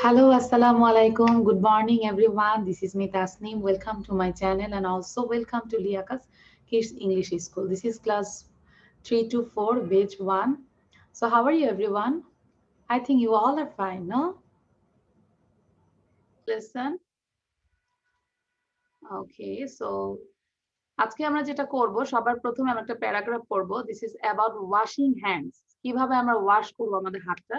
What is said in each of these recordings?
Hello, Assalamu alaikum. Good morning, everyone. This is me, Tasneem. Welcome to my channel and also welcome to Liakas Kids English School. This is class 3 to 4, batch 1. So, how are you, everyone? I think you all are fine, no? Listen. Okay, so আজকে আমরা যেটা করব সবার প্রথমে আমরা একটা paragraph পড়ব। This is about washing hands. কিভাবে আমরা ওয়াশ করব আমাদের হাতটা,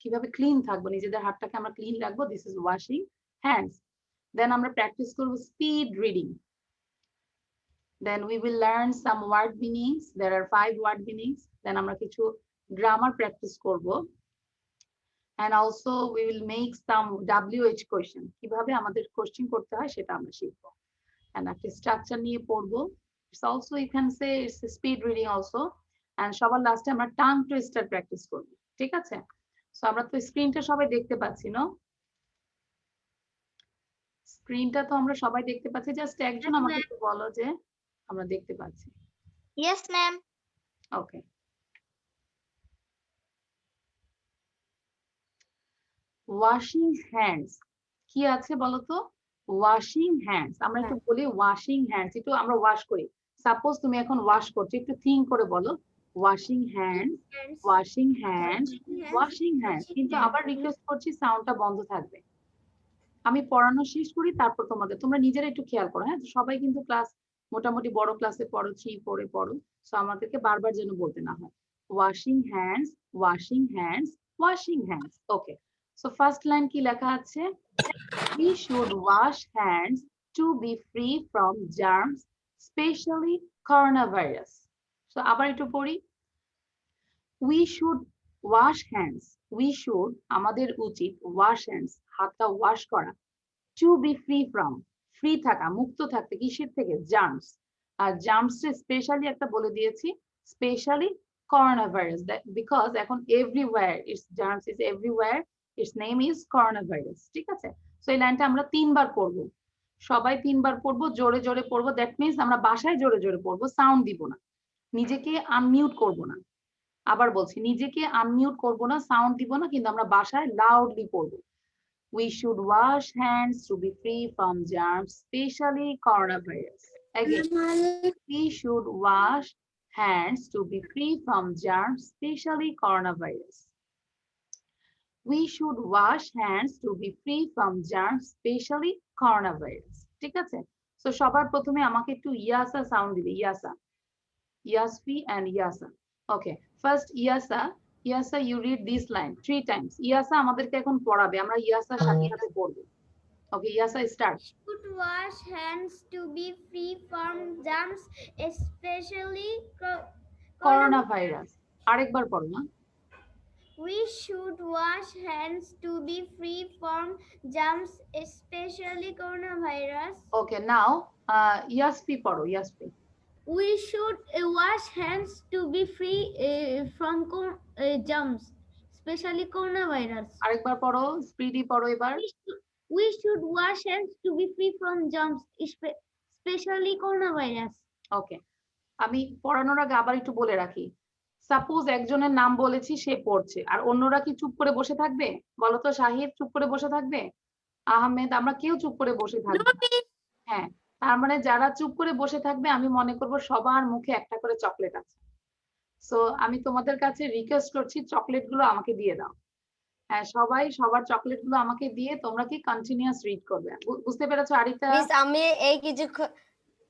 কিভাবে ক্লিন থাকবো, নিজেদের হাতটাকে আমরা ক্লিন রাখবো। This is washing hands. Then আমরা প্র্যাকটিস করব speed reading. Then we will learn some word meanings. There are 5 word meanings. Then আমরা কিছু গ্রামার প্র্যাকটিস করব। And also we will make some WH question. কিভাবে আমাদের question করতে হয় সেটা আমরা শিখবো। And একটা স্ট্রাকচার নিয়ে পড়বো। It's also you can say it's a speed reading also. And সবার লাস্টে আমরা টাং টুইস্টার প্র্যাকটিস করব। ঠিক আছে? সো আমরা তো স্ক্রিনটা সবাই দেখতে পাচ্ছি, নো? স্ক্রিনটা তো আমরা সবাই দেখতে পাচ্ছি। জাস্ট একজন আমাকে একটু বলো যে আমরা দেখতে পাচ্ছি। Yes, ma'am. ওকে। ওয়াশিং হ্যান্ডস কি আছে বলো তো? Washing hands. আমরা একটু বলি ওয়াশিং হ্যান্ডস, একটু আমরা ওয়াশ করি। সাপোজ তুমি এখন ওয়াশ করছো, একটু থিঙ্ক করে বলো washing hands, washing hands, washing hands. কিন্তু আবার রিকোয়েস্ট করছি সাউন্ডটা বন্ধ থাকবে। আমি পড়ানো শেষ করি, তারপর তোমরা নিজেরা একটু খেয়াল করো। হ্যাঁ, সবাই কিন্তু ক্লাস মোটামুটি বড় ক্লাসে পড়ো, 3 4 পড়ো। সো আমাদেরকে বারবার যেন বলতে না হয়। Washing hands, washing hands, washing hands. Okay, so first line কি লেখা আছে? We should wash hands to be free from germs, especially coronavirus. So আবার একটু পড়ি। We should wash hands. We should আমাদের উচিত wash hands হাতটা ওয়াশ করা। To be free from free থাকা, মুক্ত থাকতে কিসের থেকে? জার্মস। আর জার্মস স্পেশালি একটা বলে দিয়েছি, স্পেশালি coronavirus, that because এখন everywhere its germs is everywhere, its name is coronavirus. ঠিক আছে? সো এই লাইনটা আমরা 3 বার পড়বো। সবাই 3 বার পড়বো, জোরে জোরে পড়বো। দ্যাট মিন্স আমরা বাসায় জোরে জোরে পড়বো, সাউন্ড দিব না, নিজেকে আনমিউট করব না। আবার বলছি, নিজেকে আনমিউট করব না, সাউন্ড দিব না, কিন্তু আমরা বাসায় লাউডলি পড়বো। We should wash hands to be free from germs, especially coronavirus. Again, we should wash hands to be free from germs, especially coronavirus. We should wash hands to be free from germs, especially coronavirus. ঠিক আছে? So সবার প্রথমে আমাকে একটু Yasha sound দিবে। Yasha, Yasfi and Yasha. Okay, first Yasha. Yasha, you read this line 3 times. Yasha আমাদেরকে এখন পড়াবে, আমরা ইয়াসার সাথে সাথে পড়বো। Okay, Yasa, start. Should wash hands to be free from germs, especially Coronavirus. আরেকবার পড়ো না। We should wash hands to be free from germs, especially coronavirus. Okay, now Yaspi পড়ো, Yaspi. We should wash hands to be free from germs, especially coronavirus. আরেকবার পড়ো, speedy পড়ো এবার। We should wash hands to be free from germs, especially coronavirus. ওকে, আমি পড়ানোর আগে আবার একটু বলে রাখি। সাপোজ একজনের নাম বলেছি, সে পড়ছে, আর অন্যরা কি চুপ করে বসে থাকবে? বলো তো, শাহিদ চুপ করে বসে থাকবে? আহমেদ, আমরা কেউ চুপ করে বসে থাকবে? হ্যাঁ, তার মানে যারা চুপ করে বসে থাকবে, আমি মনে করব সবার মুখে একটা করে চকলেট আছে। সো আমি তোমাদের কাছে রিকোয়েস্ট করছি, চকলেট গুলো আমাকে দিয়ে দাও। হ্যাঁ, সবাই সবার চকলেট গুলো আমাকে দিয়ে তোমরা কি কন্টিনিউয়াস রিড করবে। বুঝতে পেরেছো আরিতা?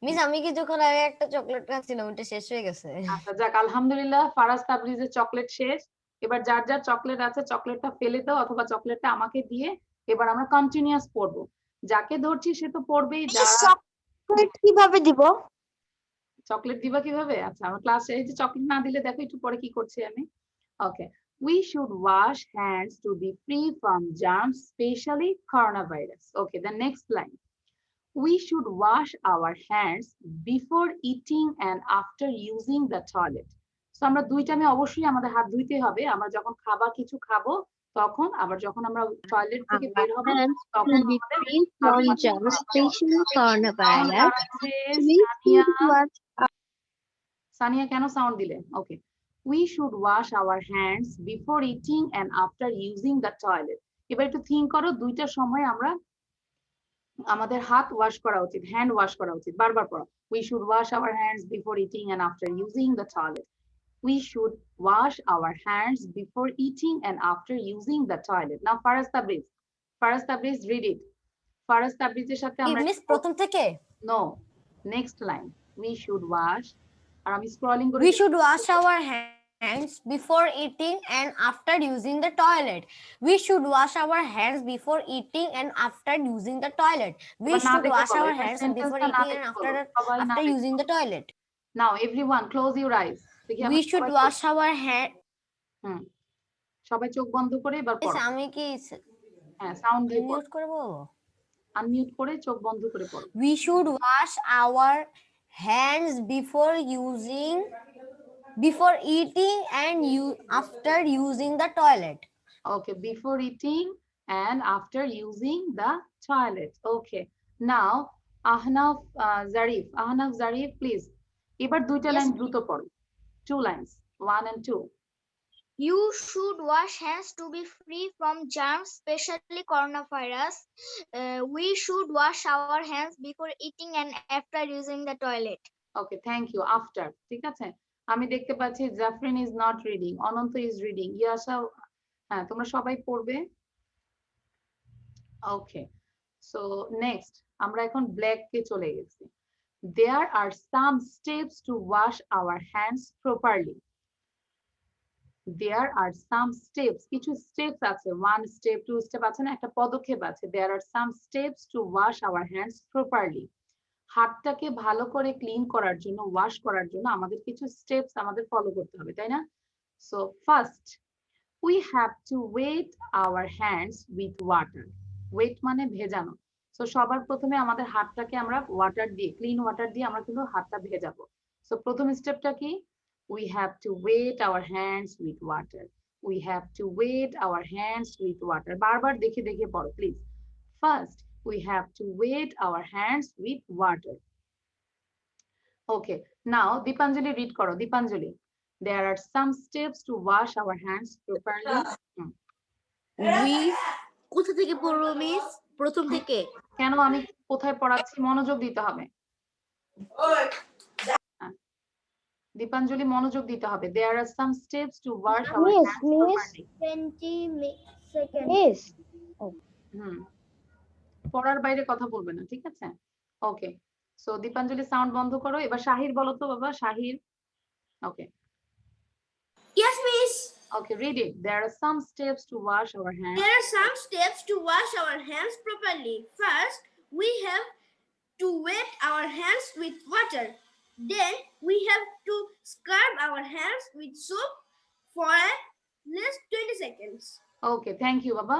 মিস আমি কিছুক্ষণ আগে একটা চকলেট খাচ্ছিলাম, ওটা শেষ হয়ে গেছে। আচ্ছা, যাক, আলহামদুলিল্লাহ, ফারাজ তাবরিজের চকলেট শেষ। এবার যার যার চকলেট আছে চকলেটটা ফেলে দাও, অথবা চকলেটটা আমাকে দিয়ে এবার আমরা কন্টিনিউয়াস পড়বো। যাকে ধরছি সে তো পড়বেই। চকলেট কিভাবে দিব? চকলেট দিবা কিভাবে? আচ্ছা, আমার ক্লাসে এই যে চকলেট না দিলে দেখো একটু পরে কি করছি আমি। ওকে, we should wash hands to be free from germs, especially coronavirus. Okay, the next line. We should wash our hands before eating and after using the toilet. So আমরা 2 টাইমে অবশ্যই আমাদের হাত ধুইতে হবে। আমরা যখন খাবার কিছু খাবো তখন, আবার যখন আমরা টয়লেট থেকে বের হব তখন সানিয়া কেন সাউন্ড দিলে? ওকে, we should wash our hands before eating and after using the toilet. এবার একটু থিঙ্ক করো দুইটার সময় আমরা আমাদের হাত ওয়াশ করা উচিত, হ্যান্ড ওয়াশ করা উচিত, বারবার পড়ো। We should wash our hands before eating and after using the toilet. We should wash our hands before eating and after using the toilet. Now Faraz Tabriz, read it. Faraz Tabrizের সাথে আমরা miss প্রথম থেকে no, next line. We should wash, আর আমি scrolling করে we should wash our hands before eating and after using the toilet. We should wash our hands before eating and after using the toilet. We এবার না should দেখে wash বলো, our এবার hands sentence before টা না eating and দেখে after বলো, সবাই না দেখে using the toilet. Now everyone close your eyes. দেখি We আমরা should সবাই wash our hands. সবাই চোখ বন্ধ করে এবার পড়ো। আমি কি হ্যাঁ, সাউন্ড দিয়ে পড়ো, মিউট করব? আনমিউট করে চোখ বন্ধ করে পড়ো। We should wash our hands before eating and after using the toilet. Okay, before eating and after using the toilet. Okay, now Ahnaf Zarif, please. এবার দুইটা Yes, লাইন দ্রুত পড়ো, 2 lines, 1 and 2. You should wash hands to be free from germs, especially coronavirus. We should wash our hands before eating and after using the toilet. Okay, thank you. After, ঠিক আছে? আমি দেখতে পাচ্ছি Jafrin is not reading, Ananta is reading, ইয়াশা, হ্যাঁ তোমরা সবাই পড়বে। Okay, so next আমরা এখন ব্ল্যাক কে চলে গেছি। There are some steps to wash our hands properly. There are some steps, কিছু steps আছে, 1 step 2 step আছে না, একটা পদক্ষেপ আছে। There are some steps to wash our hands properly. হাতটাকে ভালো করে ক্লিন করার জন্য, ওয়াশ করার জন্য আমাদের কিছু স্টেপস আমাদের ফলো করতে হবে, তাই না? So first we have to wet our hands with water. Wet মানে ভেজানো। সো সবার প্রথমে আমাদের হাতটাকে আমরা ওয়াটার দিয়ে, ক্লিন ওয়াটার দিয়ে আমরা কিন্তু হাতটা ভেজাবো। সো প্রথম স্টেপটা কি? We have to wet our hands with water. We have to wet our hands with water. বারবার দেখে দেখে পড়ো please. First we have to wet our hands with water. Okay, now Deepanjali read করো, Deepanjali. There are some steps to wash our hands properly. We কোথা থেকে পড়বো miss? প্রথম থেকে। কেন আমি কোথায় পড়াচ্ছি মনোযোগ দিতে হবে। Deepanjali মনোযোগ দিতে হবে। There are some steps to wash our hands properly. 20 seconds. Miss পড়ার বাইরে কথা বলবে না, ঠিক আছে? ওকে, সো দীপাঞ্জলি সাউন্ড বন্ধ করো। এবার শাহির বলো তো বাবা, শাহির। ওকে, Yes, miss. okay, read it. There are some steps to wash our hands. There are some steps to wash our hands properly. First, we have to wet our hands with water. Then, we have to scrub our hands with soap for at least 20 seconds. Okay, thank you বাবা।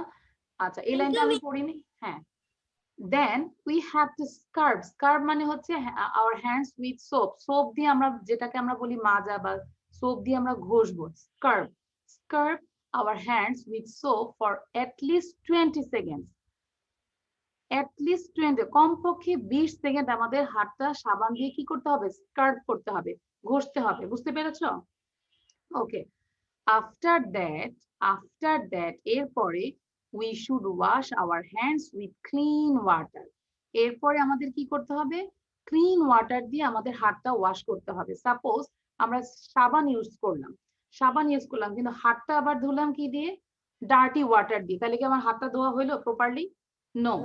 আচ্ছা, এই লাইনটা আমি পড়িনি। হ্যাঁ, then we have to scrub মানে হচ্ছে our hands with soap. Soap দিয়ে আমরা যেটাকে আমরা বলি মাজা বা সোপ দিয়ে আমরা ঘষবো, scrub our hands with soap for at least 20 seconds. At least 20, কমপক্ষে 20 সেকেন্ড আমাদের হাতটা সাবান দিয়ে কি করতে হবে? স্ক্রাব করতে হবে, ঘষতে হবে। বুঝতে পেরেছো? ওকে, after that এরপরে we should wash our hands with clean water. এরপরে আমাদের কি করতে হবে? ক্লিন ওয়াটার দিয়ে আমাদের হাতটা ওয়াশ করতে হবে। সাপোজ আমরা সাবান ইউজ করলাম কিন্তু হাতটা আবার ধুলাম কি দিয়ে? ডার্টি ওয়াটার দিয়ে, তাহলে কি আমার হাতটা ধোয়া হলো প্রপারলি? নো।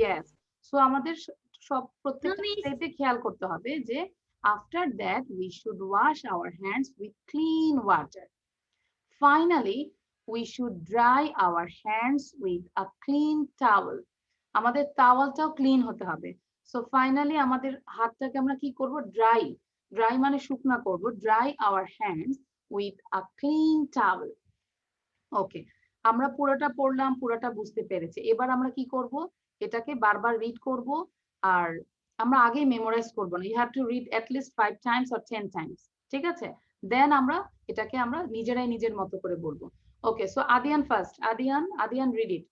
ইয়েস, সো আমাদের সব প্রত্যেকটা স্টেপে খেয়াল করতে হবে যে after that we should wash our hands with clean water. Finally, we should dry our hands with a clean towel. আমাদের টাওয়ালটাও ক্লিন হতে হবে। সো ফাইনালি আমাদের হাতটাকে আমরা কি করব? ড্রাই মানে শুকনা করব। Dry our hands with a clean towel. Okay, আমরা পুরোটা পড়লাম, পুরোটা বুঝতে পেরেছি। এবার আমরা কি করব? এটাকে বারবার রিড করব, আর আমরা আগেই মেমোরাইজ করব না। You have to read at least 5 times or 10 times, ঠিক আছে? দেন আমরা এটাকে আমরা নিজেরাই নিজের মতো করে বলবো। Okay, so Adiyan first, Adiyan read it,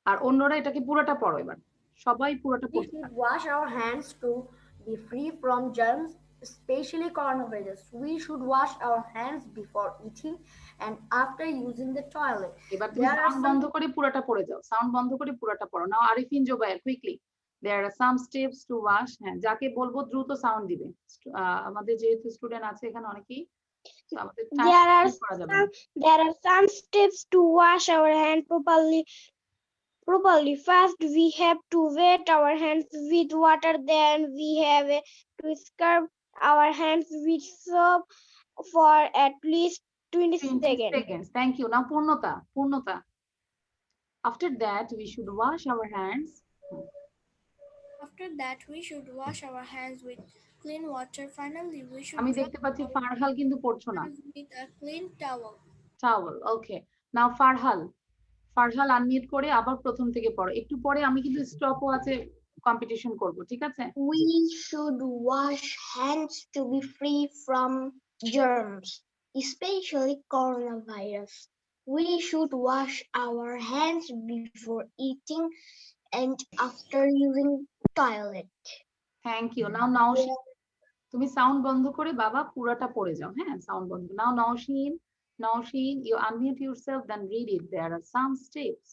আর অন্যরা এটাকে পুরোটা পড়ো। এবার সবাই পুরোটা We পড়তে should wash our hands to be free from germs, especially coronavirus. We should wash our hands before eating and after using the toilet. এবার তুমি There are সাউন্ড some বন্ধ করে পুরোটা পড়ে যাও, সাউন্ড বন্ধ করে পুরোটা পড়ো। Now Arifin Jobayer quickly, there are some steps to wash, হ্যাঁ যাকে বলবো দ্রুত সাউন্ড দিবে। আমাদের যেহেতু স্টুডেন্ট আছে এখানে অনেকেই, তো আমাদের টাইম করা যাবে না। There are some steps to wash our hand properly. First, we have to wet our hands with water. Then we have to scrub our hands with soap for at least 20 seconds. seconds. Thank you. Now Purnota. After that, we should wash our hands. After that, we should wash our hands with clean water. Finally, we should আমি dry দেখতে পাচ্ছি our ফারহাল কিন্তু পড়ছো না। hands with a clean towel. Towel. Okay. Now Farhal unmute করে আবার প্রথম থেকে পড়ো। একটু পরে আমি কিন্তু স্টপও আছে, কম্পিটিশন করব, ঠিক আছে? We should wash hands to be free from germs, especially coronavirus. We should wash our hands before eating and after using toilet. Thank you. Now Naushin, তুমি সাউন্ড বন্ধ করে বাবা পুরোটা পড়ে যাও, হ্যাঁ সাউন্ড বন্ধ। নাও Nowshin, you unmute yourself, then read it. There are some steps.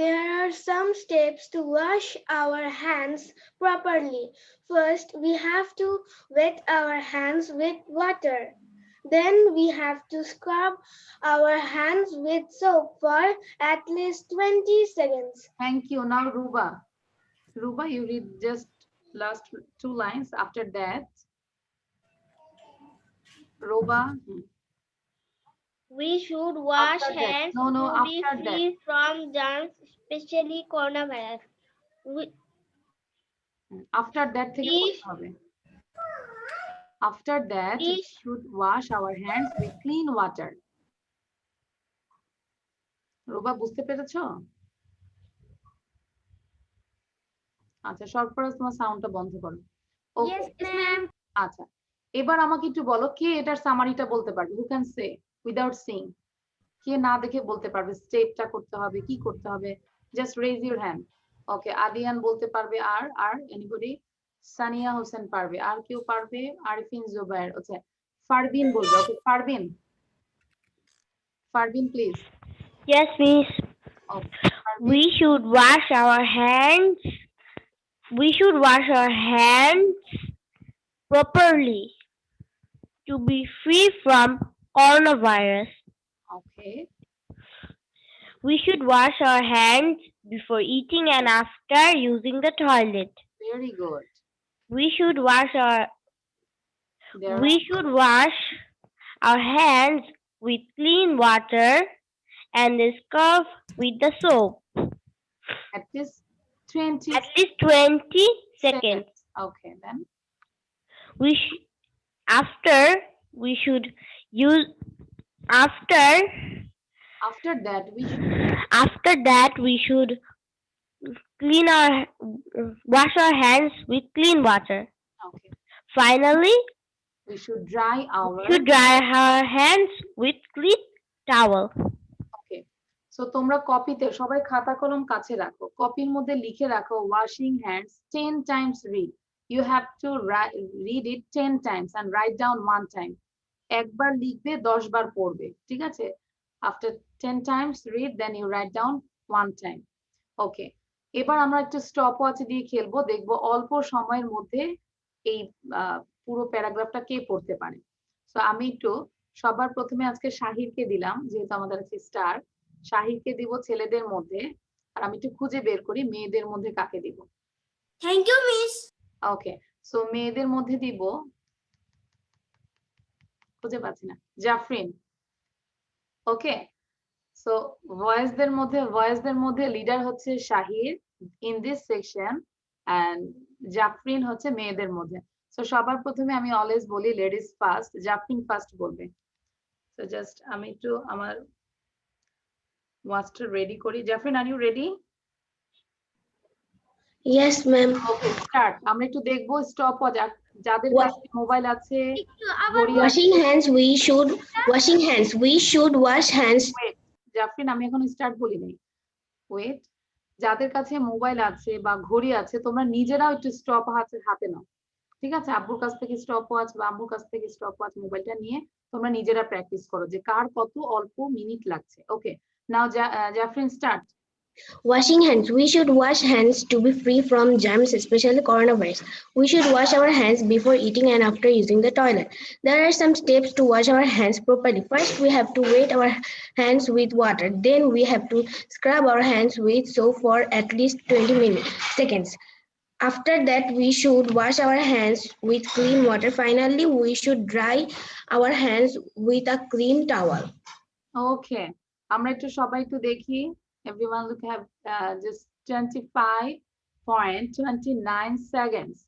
There are some steps to wash our hands properly. First, we have to wet our hands with water. Then we have to scrub our hands with soap for at least 20 seconds. Thank you. Now Ruba, you read just last 2 lines. After that, Ruba. We should wash After that. hands No, to be after that. free from germs, especially coronavirus. After that থেকে পড়তে হবে। After that, we should wash our hands with clean water. Ruba বুঝতে পেরেছো? আচ্ছা সরফরাজ তোমার সাউন্ডটা বন্ধ করো। Yes, ma'am. আচ্ছা এবার আমাকে একটু বলো কে এটার সামারিটা বলতে পারবে? Who can say without seeing? কে না দেখে বলতে পারবে স্টেপটা করতে হবে, কি করতে হবে? Just raise your hand. Okay, Adiyan বলতে পারবে। আর anybody? সানিয়া হোসেন পারবে। আর কেউ পারবে? আরিফিন জুবায়ের। আচ্ছা ফারবিন বলবে। Okay Farbin please. Yes, miss. Okay, We should wash our hands. We should wash our hands properly to be free from coronavirus. Okay. We should wash our hands before eating and after using the toilet. Very good. We should wash our hands with clean water and scrub with the soap. At least 20 At least 20 seconds. Okay, then After that we should wash our hands with clean water. okay. Finally, We should dry our hands with clean towel. okay. So তোমরা কপিতে সবাই খাতা কলম কাছে রাখো, কপির মধ্যে লিখে রাখো washing hands 10 times read. You have to read it 10 times and write down 1 time. একবার লিখবে 10 বার পড়বে, ঠিক আছে? After 10 times read, then you write down 1 time. Okay. এবার আমরা একটা স্টপওয়াচ দিয়ে খেলবো, দেখবো অল্প সময়ের মধ্যে এই পুরো প্যারাগ্রাফটা কে পড়তে পারে। সো আমি একটু সবার প্রথমে আজকে শাহিরকে দিলাম, যেহেতু আমাদের আছে স্টার। শাহিরকে দিব ছেলেদের মধ্যে, আর আমি একটু খুঁজে বের করি মেয়েদের মধ্যে কাকে দিব। Thank you, miss. Okay, so মেয়েদের মধ্যে দিব, খুঁজে পাচ্ছি না, জাফরিন। ওকে, সো ভয়েসদের মধ্যে লিডার হচ্ছে Shahir in this section, and Jafrin হচ্ছে মেয়েদের মধ্যে। সো সবার প্রথমে আমি অলওয়েজ বলি লেডিস ফার্স্ট, জাফরিন ফার্স্ট বলবে। সো জাস্ট আমি একটু আমার ওয়াচটা রেডি করি। জাফরিন, আর you ready? Yes, ma'am. Okay, start. আমরা একটু দেখবো স্টপওয়াচ, যাদের কাছে মোবাইল আছে। Washing hands, we should wash hands. Jafrin, আমি এখন স্টার্ট বলি নাই, ওয়েট। যাদের কাছে মোবাইল আছে বা ঘড়ি আছে তোমরা নিজেরাও একটু স্টপ হাতে নাও, ঠিক আছে, আব্বুর কাছ থেকে স্টপ ওয়াচ বা আম্মুর কাছ থেকে স্টপ ওয়াচ মোবাইলটা নিয়ে তোমরা নিজেরা প্র্যাকটিস করো যে কার কত অল্প মিনিট লাগছে। Okay, now Jafrin start. Washing hands. We should wash hands to be free from germs, especially coronavirus. We should wash our hands before eating and after using the toilet. There are some steps to wash our hands properly. First, we have to wet our hands with water. Then, we have to scrub our hands with soap for at least 20 seconds. After that, we should wash our hands with clean water. Finally, we should dry our hands with a clean towel. Okay, আমরা একটু সবাই একটু দেখি। Everyone look have just 25.29 seconds.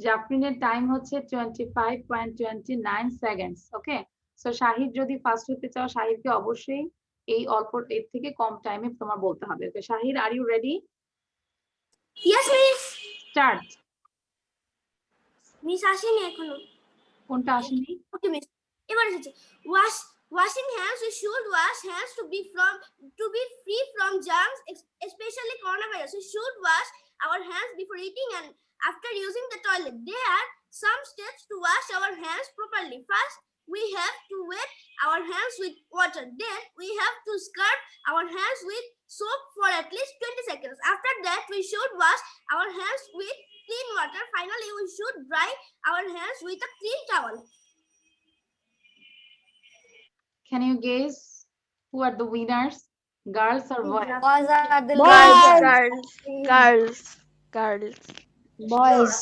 জাফরিনের time হচ্ছে 25.29 seconds. ওকে, so Shahid যদি first হতে চাও, শাহিদকে অবশ্যই এই অল্প এর থেকে কম টাইমে তোমার বলতে হবে। Okay Shahid, are you ready? Yes, miss. Start. Miss আসেনি এখনো। কোনটা আসেনি? Okay, miss. এবার এসেছে। Washing hands. We should wash hands to be free from germs, especially coronavirus. We should wash our hands before eating and after using the toilet. There are some steps to wash our hands properly. First, we have to wet our hands with water. Then, we have to scrub our hands with soap for at least 20 seconds. After that, we should wash our hands with clean water. Finally, we should dry our hands with a clean towel. Can you guess who are the winners? Girls or boys? Boys are the Girls, leaders. girls. Boys.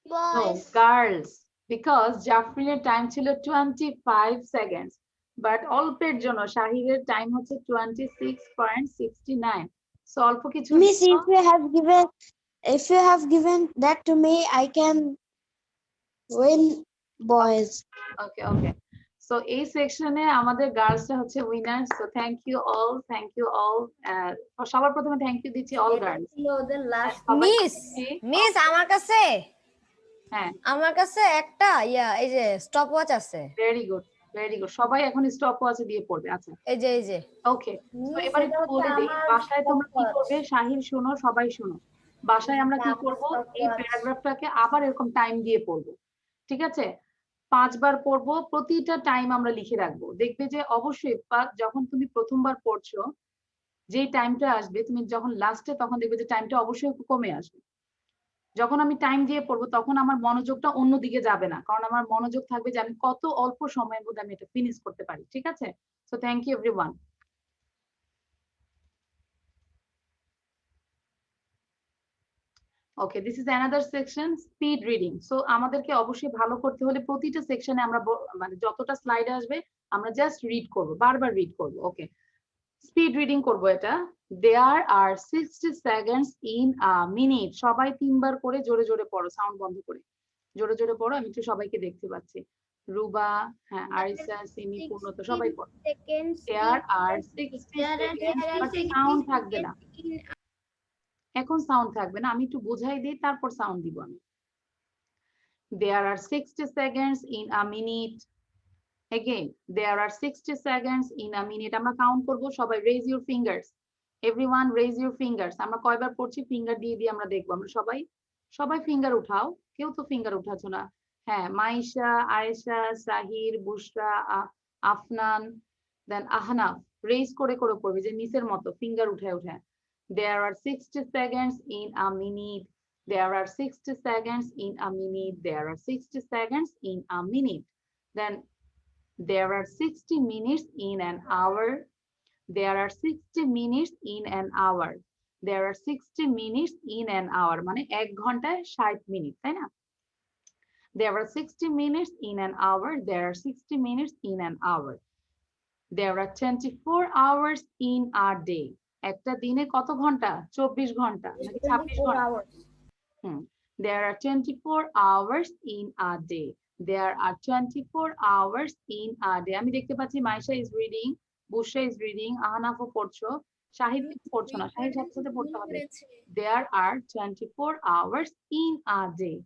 No, girls. Because জাফরিনের time ছিল 25 seconds. But অল্পের জন্য শাহিদের time হচ্ছে 26.69. So অল্প কিছু Miss, if you have given that to me, I can win, boys. Okay, okay. So এই সেকশনে আমাদের গার্লসটা হচ্ছে winner. So thank you all, সবার প্রথমে থ্যাংক ইউ দিচ্ছি অল গার্লস। মিস আমার কাছে হ্যাঁ, আমার কাছে একটা এই যে স্টপ ওয়াচ আছে। Very good, very good. সবাই এখন স্টপ ওয়াচে দিয়ে পড়বে। আচ্ছা, এই যে ওকে, তো এবার একটু বলে দিই বাসায় তোমরা কি করবে। শাহিন শোনো, সবাই শোনো। বাসায় আমরা কি করব, এই প্যারাগ্রাফটাকে আবার এরকম টাইম দিয়ে পড়বো। ঠিক আছে, 5 বার পড়বো, প্রতিটা টাইম আমরা লিখে রাখবো। দেখবে যে অবশ্যই যখন তুমি প্রথমবার পড়ছো, যে টাইমটা আসবে তুমি যখন লাস্টে, তখন দেখবে যে টাইমটা অবশ্যই কমে আসবে। যখন আমি টাইম দিয়ে পড়বো তখন আমার মনোযোগটা অন্যদিকে যাবে না, কারণ আমার মনোযোগ থাকবে যে আমি কত অল্প সময়ের মধ্যে আমি এটা ফিনিশ করতে পারি। ঠিক আছে, so thank you everyone. Okay, this is another section, speed reading. So আমাদেরকে অবশ্যই ভালো করতে হলে প্রতিটা সেকশনে আমরা মানে যতটা স্লাইড আসবে আমরা জাস্ট রিড করব, বারবার রিড করব। ওকে, স্পিড রিডিং করব এটা। দেয়ার আর 60 সেকেন্ডস ইন আ মিনিট। সবাই 3 বার করে জোরে জোরে পড়ো, সাউন্ড বন্ধ করে জোরে জোরে পড়ো। আমি একটু সবাইকে দেখতে পাচ্ছি, রুবা, হ্যাঁ, আরিসা, সিমি, পূর্ণত, সবাই পড়ো। দেয়ার আর 60 সেকেন্ডস, বাট সাউন্ড থাকবে না, এখন সাউন্ড থাকবে না, আমি একটু বোঝাই দিই তারপর সাউন্ড দিব আমি। There are 60 seconds in a minute. Again, there are 60 seconds in a minute. আমরা কাউন্ট করব, সবাই raise your fingers. Everyone raise your fingers. আমরা কয়বার পড়ছি ফিঙ্গার দিয়ে দিয়ে আমরা দেখব। আমরা সবাই ফিঙ্গার উঠাও, কেউ তো ফিঙ্গার উঠাচ্ছ না। হ্যাঁ, মাইশা, আয়েশা, সাহির, বুশরা, আফনান, দেন আহনাফ, রেজ করে করে পড়বে যে নিচের মতো ফিঙ্গার উঠায় উঠায়। There are 60 seconds in a minute. There are 60 seconds in a minute. There are 60 seconds in a minute. Then there are 60 minutes in an hour. There are 60 minutes in an hour. There are 60 minutes in an hour. মানে 1 ঘন্টায় 60 minute, তাই না? There are 60 minutes in an hour. There are 60 minutes in an hour. There are 24 hours in a day. একটা দিনে কত ঘন্টা? 24 ঘন্টা নাকি 26 ঘন্টা? There are 24 hours in a day. There are 24 hours in a day. আমি দেখতে পাচ্ছি Maisha is reading, Bushra is reading, আহনাফও পড়ছো, শাহিদ পড়ছো না, শাহিদ সাথে সাথে পড়তে হবে। There are 24 hours in a day.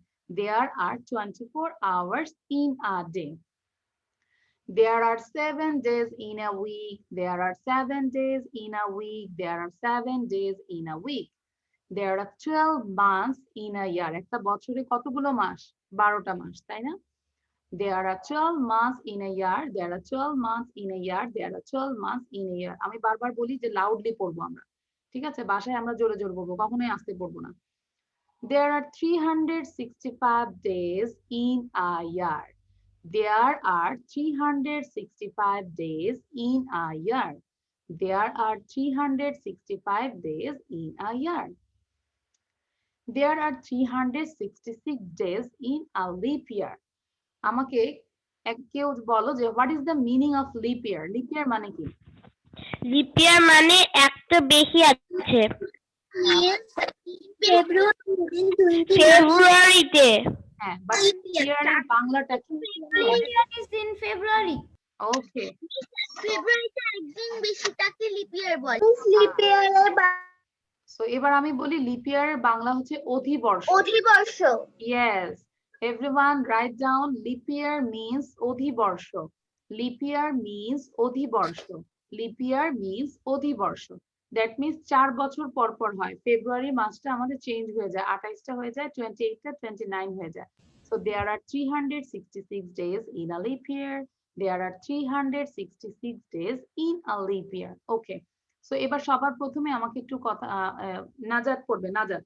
There are 24 hours in a day. There are 7 days in a week. There are 7 days in a week. There are 7 days in a week. There are 12 months in a year. একটা বছরে কতগুলো মাস? 12টা মাস, তাই না? There are 12 months in a year. There are 12 months in a year. There are 12 months in a year. আমি বারবার বলি যে loudly পড়বো আমরা। ঠিক আছে, বাসায় আমরা জোরে জোরে বলবো, কখনোই আস্তে পড়বো না। There are 365 days in a year. There are 365 days in a year. There are 365 days in a year. There are 366 days in a leap year. আমাকে কেউ বলো যে what is the meaning of leap year? Leap year মানে কি? Lip ইয়ার মানে একটা বেশি আছে ফেব্রুয়ারিতে হ্যাঁ, বাট year এর বাংলাটা কি? is in February. ওকে, ফেব্রুয়ারিতে একদিন বেশি তাকে লিপ ইয়ার বলে সো এবার আমি বলি লিপ ইয়ার এর বাংলা হচ্ছে অধিবর্ষ। অধিবর্ষ Yes, everyone write down leap year means অধিবর্ষ। Leap year means অধিবর্ষ। Leap year means অধিবর্ষ। That means 4 বছর পর পর হয়। ফেব্রুয়ারি মাসটা আমাদের চেঞ্জ হয়ে যায়, 28টা হয়ে যায়, 28টা 29 হয়ে যায়। So there are 366 days in a leap year. There are 366 days in a leap year. Okay. So এবার সবার প্রথমে আমাকে একটু কথা নাজাত পড়বে, নাজাত।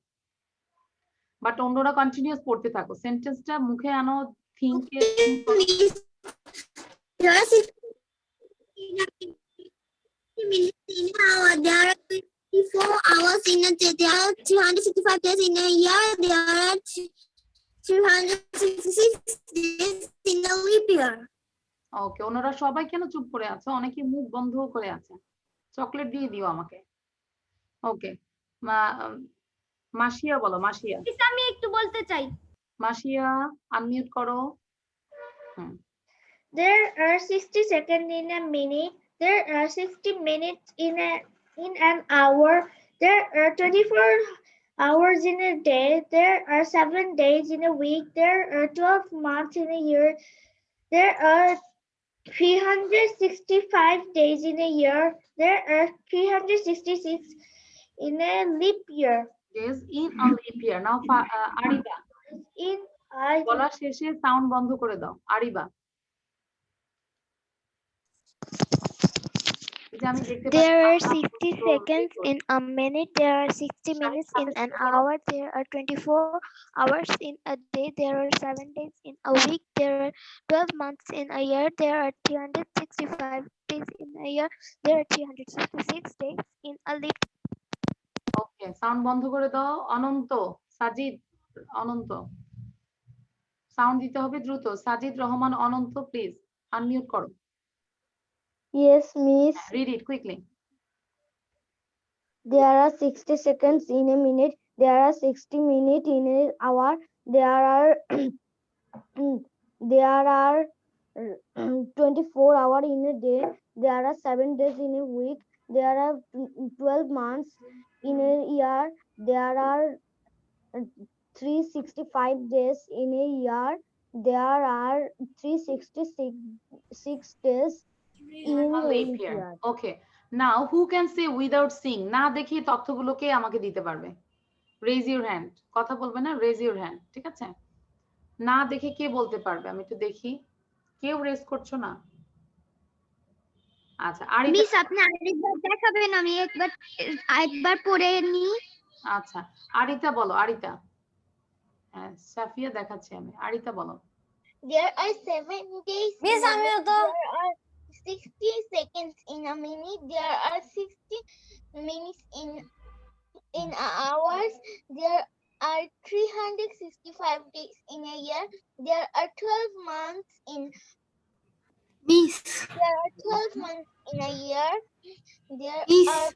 বাট অন্যরা কন্টিনিউয়াস পড়তে থাকো, সেন্টেন্সটা মুখে আনো, think minutes in an hour. There are 24 hours in a day. There are 365 days in a year. There are 366 days in a leap year. ওকে, ওনারা সবাই কেন চুপ করে আছে? অনেকে মুখ বন্ধ করে আছে। চকলেট দিয়ে দিও আমাকে। ওকে, মাসিয়া বলো, মাসিয়া। আমি একটু বলতে চাই। মাসিয়া আনমিউট করো। There are 60 seconds in a minute. There are 60 minutes in an hour. There are 24 hours in a day. There are 7 days in a week. There are 12 months in a year. There are 365 days in a year. There are 366 in a leap year. Days in a leap year. Now আরিবা, In বলার শেষে sound বন্ধ করে দাও। আরিবা, There are 60 seconds in a minute. There are 60 minutes in an hour. There are 24 hours in a day. There are 7 days in a week. There are 12 months in a year. There are 365 days in a year. There are 366 days in a leap. Okay, sound বন্ধ করে দাও। অনন্ত, সাজিদ, অনন্ত sound দিতে হবে দ্রুত। সাজিদ রহমান অনন্ত, please unmute করো। Yes, miss. Read it quickly. There are 60 seconds in a minute. There are 60 minutes in an hour. There are 24 hours in a day. There are 7 days in a week. There are 12 months in a year. There are 365 days in a year. There are 366 days in A leap year. Okay. Now who can say without seeing? না দেখি তথ্যগুলোকে আমাকে দিতে পারবে? Raise your hand. কথা বলবে না, raise your hand. ঠিক আছে? না দেখে কে বলতে পারবে? আমি একটু দেখি। কেউ রেজ করছো না? আচ্ছা, আরিতা। মিস আপনি আরেকবার দেখাবেন, আমি একবার পড়ে নি। আচ্ছা, আরিতা বলো, আরিতা। হ্যাঁ, সাফিয়া দেখাচ্ছি আমি। আরিতা বলো। There are 7 days. মিস আমিও তো। There are 60 seconds in a minute. There are 60 minutes in hours. There are 365 days in a year. There are 12 months in Miss. There are 12 months in a year. There Miss. are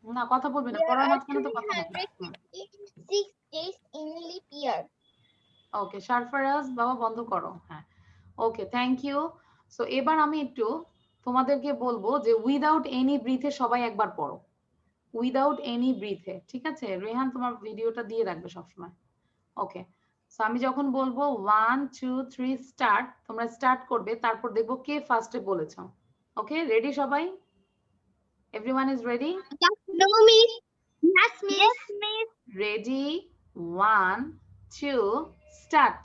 না, কথা বলবি না, পড়ার মাঝখানে তো কথা বলবি। 366 days in leap year. ওকে, সারফারাজ বাবা বন্ধ করো। হ্যাঁ, ওকে, থ্যাংক ইউ। সো এবার আমি একটু তোমাদেরকে বলবো যে উইদাউট এনি ব্রিথে সবাই একবার পড়ো। উইদাউট এনি ব্রিথে, ঠিক আছে? রেহান তোমার ভিডিওটা দিয়ে রাখবে সবসময়। ওকে, সো আমি যখন বলবো 1 2 3 স্টার্ট, তোমরা স্টার্ট করবে, তারপর দেখবো কে ফার্স্টে বলেছো। ওকে, রেডি সবাই? Everyone is ready? No, miss. Yes, miss. Ready? 1, 2, start.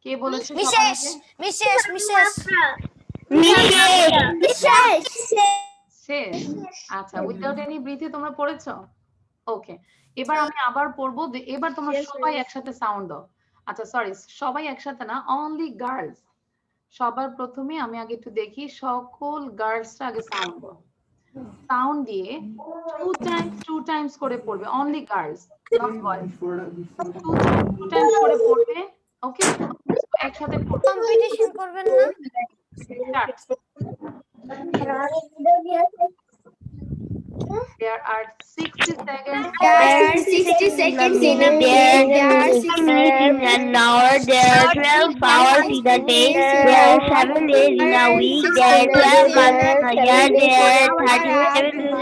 কে বলেছে সবার Missus, আগে? Missus, Missus. শেষ। আচ্ছা, উইদাউট এনি ব্রিথে তোমরা পড়েছো? ওকে, এবার আমি আবার পড়বো, এবার তোমরা সবাই একসাথে সাউন্ড দাও। আচ্ছা সরি, সবাই একসাথে না, অনলি গার্লস। সবার প্রথমে আমি আগে একটু দেখি, সকল গার্লসরা আগে সাউন্ড দাও। সাউন্ড দিয়ে 2 টাইমস করে পড়বে, only girls, not boys. 2 Times করে পড়বে, ওকে? একসাথে পড়বে। Competition করবেন না? Start. There are 60 seconds. There are 60 seconds in a minute. There are 60 minutes in an hour. There are 12 hours in a day. There are 7 days in a week. There are 12 months in a year. There are 37 in a day.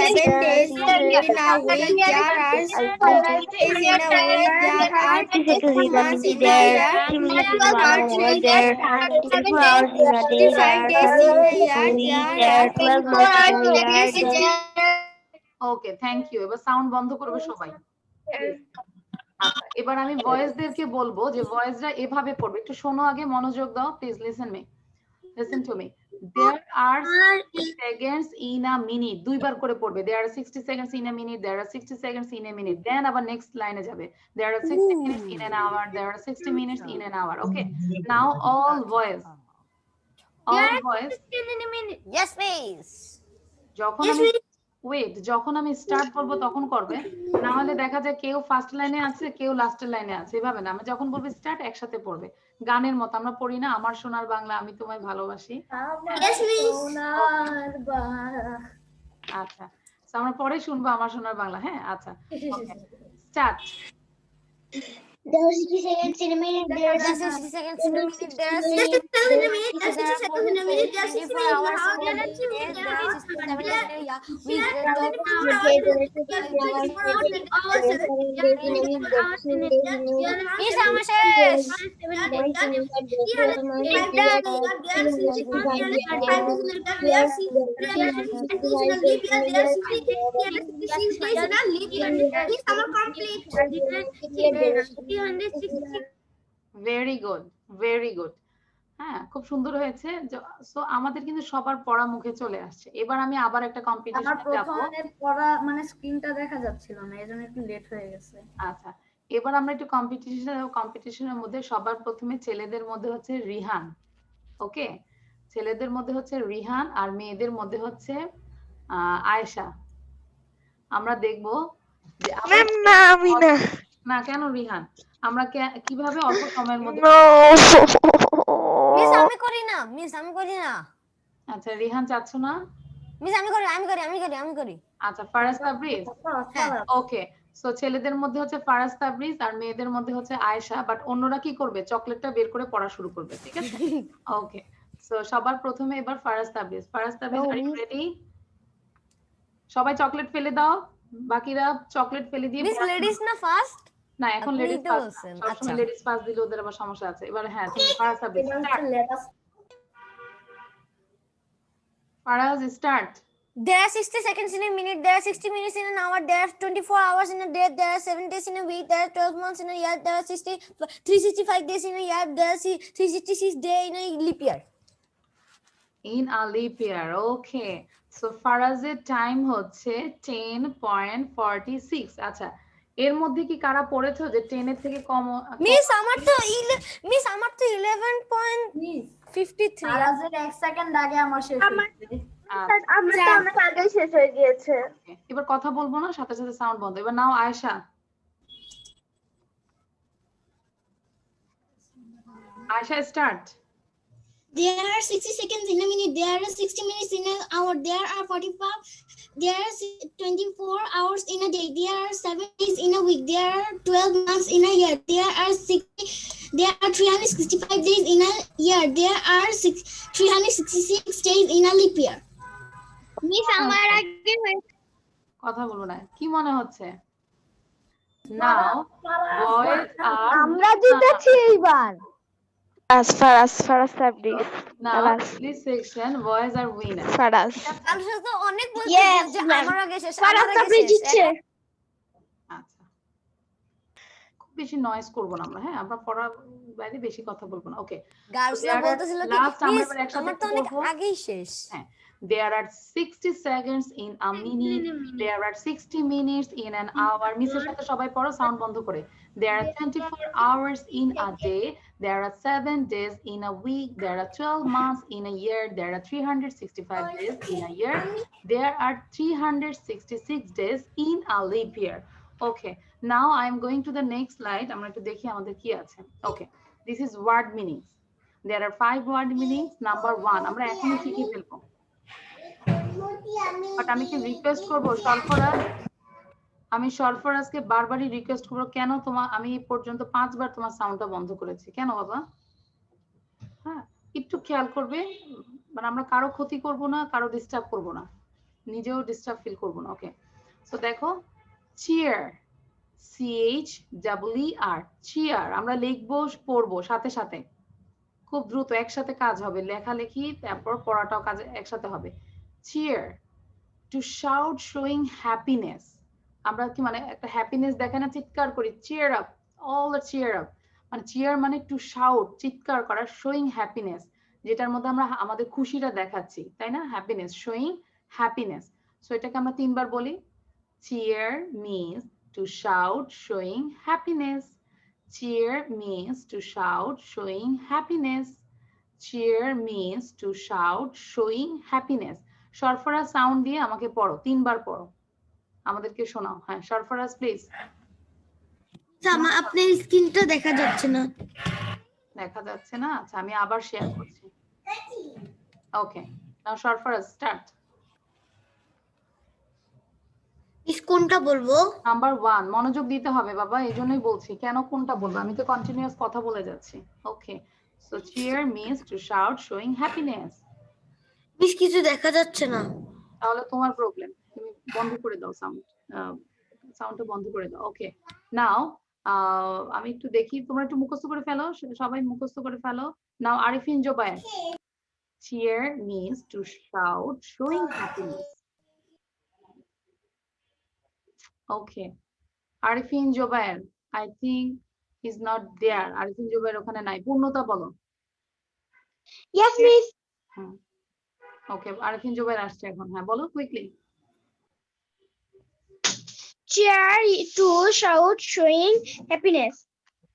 7 days in a week. There are 20 days in a week. There are 2 months in a year. There are 24 hours in a day. 65 days in a year. There are 12 months in a year. Okay, thank you. এবার sound বন্ধ করবে সবাই। আচ্ছা, এবার আমি ভয়েসদেরকে বলবো যে ভয়েসরা এভাবে পড়বে। একটু শোনো আগে, মনোযোগ দাও please. Listen to me. There are 60 seconds in a minute. দুইবার করে পড়বে। There are 60 seconds in a minute. There are 60 seconds in a minute. Then আবার নেক্সট লাইনে যাবে। There are 60 minutes in an hour. There are 60 minutes in an hour. Okay. Now all voice. All voice. Yes, miss. যখন আমি start করব তখন করবে, না হলে দেখা যায় কেউ ফার্স্ট লাইনে আছে, কেউ লাস্টের লাইনে আছে, এভাবে না। আমি যখন বলবো স্টার্ট একসাথে পড়বে, গানের মতো। আমরা পড়ি না, আমার সোনার বাংলা আমি তোমায় ভালোবাসি। আচ্ছা, আমরা পরে শুনবো আমার সোনার বাংলা। হ্যাঁ, আচ্ছা, start. There are 60 seconds in a minute. There are 60 seconds in a minute. There are 60 seconds in a minute. There are 60 seconds in a minute. There are 60 24 hours in a day. There are 67 days in a year. Week, Miss, আমার শেষ। Very good, very good. হ্যাঁ, খুব সুন্দর হয়েছে। So আমাদের কিন্তু সবার পড়া মুখে চলে আসছে। এবার আমি আবার একটা কম্পিটিশনে যাব। প্রথমে পড়া মানে স্ক্রিনটা দেখা যাচ্ছিল না, এজন্য একটু লেট হয়ে গেছে। আচ্ছা, এবার আমরা একটু কম্পিটিশনের মধ্যে সবার প্রথমে ছেলেদের মধ্যে হচ্ছে রিহান। ওকে, ছেলেদের মধ্যে হচ্ছে রিহান আর মেয়েদের মধ্যে হচ্ছে আয়েশা। আমরা দেখব যে না কেন রিহান, আমরা কিভাবে অল্প সময়ের মধ্যে। মিস আমি করি না। আচ্ছা, রিহান চাচ্ছ না? মিস আমি করি। আচ্ছা, ফারাজ তাবরিজ। ওকে, সো ছেলেদের মধ্যে হচ্ছে ফারাজ তাবরিজ আর মেয়েদের মধ্যে হচ্ছে আয়েশা। বাট অন্যরা কি করবে? চকলেটটা বের করে পড়া শুরু করবে, ঠিক আছে? ওকে, সো সবার প্রথমে এবার Faraz Tabriz. Are you ready? সবাই চকলেট ফেলে দাও, বাকিরা চকলেট ফেলে দিয়ে। মিস লেডিস না ফার্স্ট? না, এখন লেডিস ফার্স্ট। সবসময় লেডিস ফার্স্ট দিলে ওদের আবার সমস্যা আছে। এবার হ্যাঁ, তুমি Faraz Tabriz start. Faraz start. There are 60 seconds in a minute. There are 60 minutes in an hour. There are 24 hours in a day. There are 7 days in a week. There are 12 months in a year. There are 365 days in a year. There are 366 days in a leap year. In a leap year. Okay. So ফারাজের time হচ্ছে 10.46। আচ্ছা, এর মধ্যে কি কারা পড়েছো যে 10 এর থেকে কম? মিস আমার তো 11.53। ফারাজের 1 সেকেন্ড আগে আমার শেষ হয়েছে। আগে শেষ হয়ে গিয়েছে। এবার কথা বলবো না, সাথে সাথে সাউন্ড বন্ধ। এবার now Ayesha. Ayesha start. There are 60 seconds in a minute. There are 60 minutes in an hour. There are 24 hours in a day. There are 7 days in a week. There are 12 months in a year. There are 365 days in a year. There are 366 days in a leap year. Miss আমার আগে কথা বলবো না, কি মনে হচ্ছে? Now boys are আমরা জিতেছি এইবার। Faras Sabri. now this section boys are winners. Faras. আমরা তো অনেক বলছি Yes, যে ma'am. আমার আগে শেষ ফারাজ আমার আগে সাবরি শেষ জিতছে। আচ্ছা খুব বেশি নয়েজ করব না আমরা, হ্যাঁ আমরা পড়ার বাইরে বেশি কথা বলবো না। ওকে গার্লসরা বলতেছিল কি last আমরা মিস এবার একসাথে আমার তো কি অনেক করবো? আগেই শেষ হ্যাঁ, there are 60 seconds in a minute, there are 60 minutes in an hour. মিসের সাথে সবাই পড়ো সাউন্ড বন্ধ করে। There are 24 hours in a day, there are 7 days in a week, there are 12 months in a year, there are 365 days in a year, there are 366 days in a leap year. Okay, now I am going to the next slide. আমরা একটু দেখি আমাদের কি আছে। Okay, this is word meanings. There are 5 word meanings. Number 1 আমরা এখনই শিখে ফেলবো। বাট আমি কি রিকোয়েস্ট করব সরফরাজ, আমি সরফরাজকে বারবারই রিকোয়েস্ট করব, কেন আমি এই পর্যন্ত 5 বার তোমার সাউন্ডটা বন্ধ করেছি, কেন বাবা? হ্যাঁ একটু খেয়াল করবে, মানে আমরা কারো ক্ষতি করব না, কারো ডিস্টার্ব করব না, নিজেও ডিস্টার্ব ফিল করব না। ওকে, সো দেখো চিয়ার, CHEER, চিয়ার আমরা লিখবো পড়বো সাথে সাথে, খুব দ্রুত একসাথে কাজ হবে, লেখালেখি তারপর পড়াটাও কাজ একসাথে হবে। Cheer, to shout showing happiness, আমরা কি মানে একটা হ্যাপিনেস দেখে না, চিৎকার করি cheer up, all the cheer up, মানে চিয়ার মানে টু শাউট চিৎকার করা, শোয়িং হ্যাপিনেস যেটার মধ্যে আমরা আমাদের খুশিটা দেখাচ্ছি, তাই না? Happiness, showing happiness. সো এটাকে আমরা 3 বার বলি। Cheer means to shout showing happiness, cheer means to shout showing happiness, cheer means to shout showing happiness. Sarfaraz sound দিয়ে আমাকে পড়ো, 3 বার পড়ো, আমাদেরকে শোনাও। হ্যাঁ সরফরাজ প্লিজ। আপনার স্ক্রিনটা দেখা যাচ্ছে না। দেখা যাচ্ছে না? আচ্ছা আমি আবার শেয়ার করছি। ওকে, নাও সরফরাজ স্টার্ট। কোনটা বলবো? নাম্বার 1 মনোযোগ দিতে হবে বাবা, এইজন্যই বলছি কেন কোনটা বলবো, আমি তো কন্টিনিউয়াস কথা বলে যাচ্ছি। Okay, so cheer means to shout showing happiness. Miss কিছু দেখা যাচ্ছে না। তাহলে তোমার প্রবলেম, তুমি বন্ধ করে দাও সাউন্ডটা বন্ধ করে দাও। ওকে, নাও আমি একটু দেখি, তোমরা একটু মুখস্থ করে ফেলো, সবাই মুখস্থ করে ফেলো। নাও Arifin Zobayer, cheer means to shout showing happiness. Okay, Arifin Zobayer I think is not there. Arifin Zobayer ওখানে নাই, পূর্ণতা বলো। Yes, miss. ওকে, আরিফিন জোবায়ের আসছে এখন, হ্যাঁ বলো quickly. Cheer to shout showing happiness.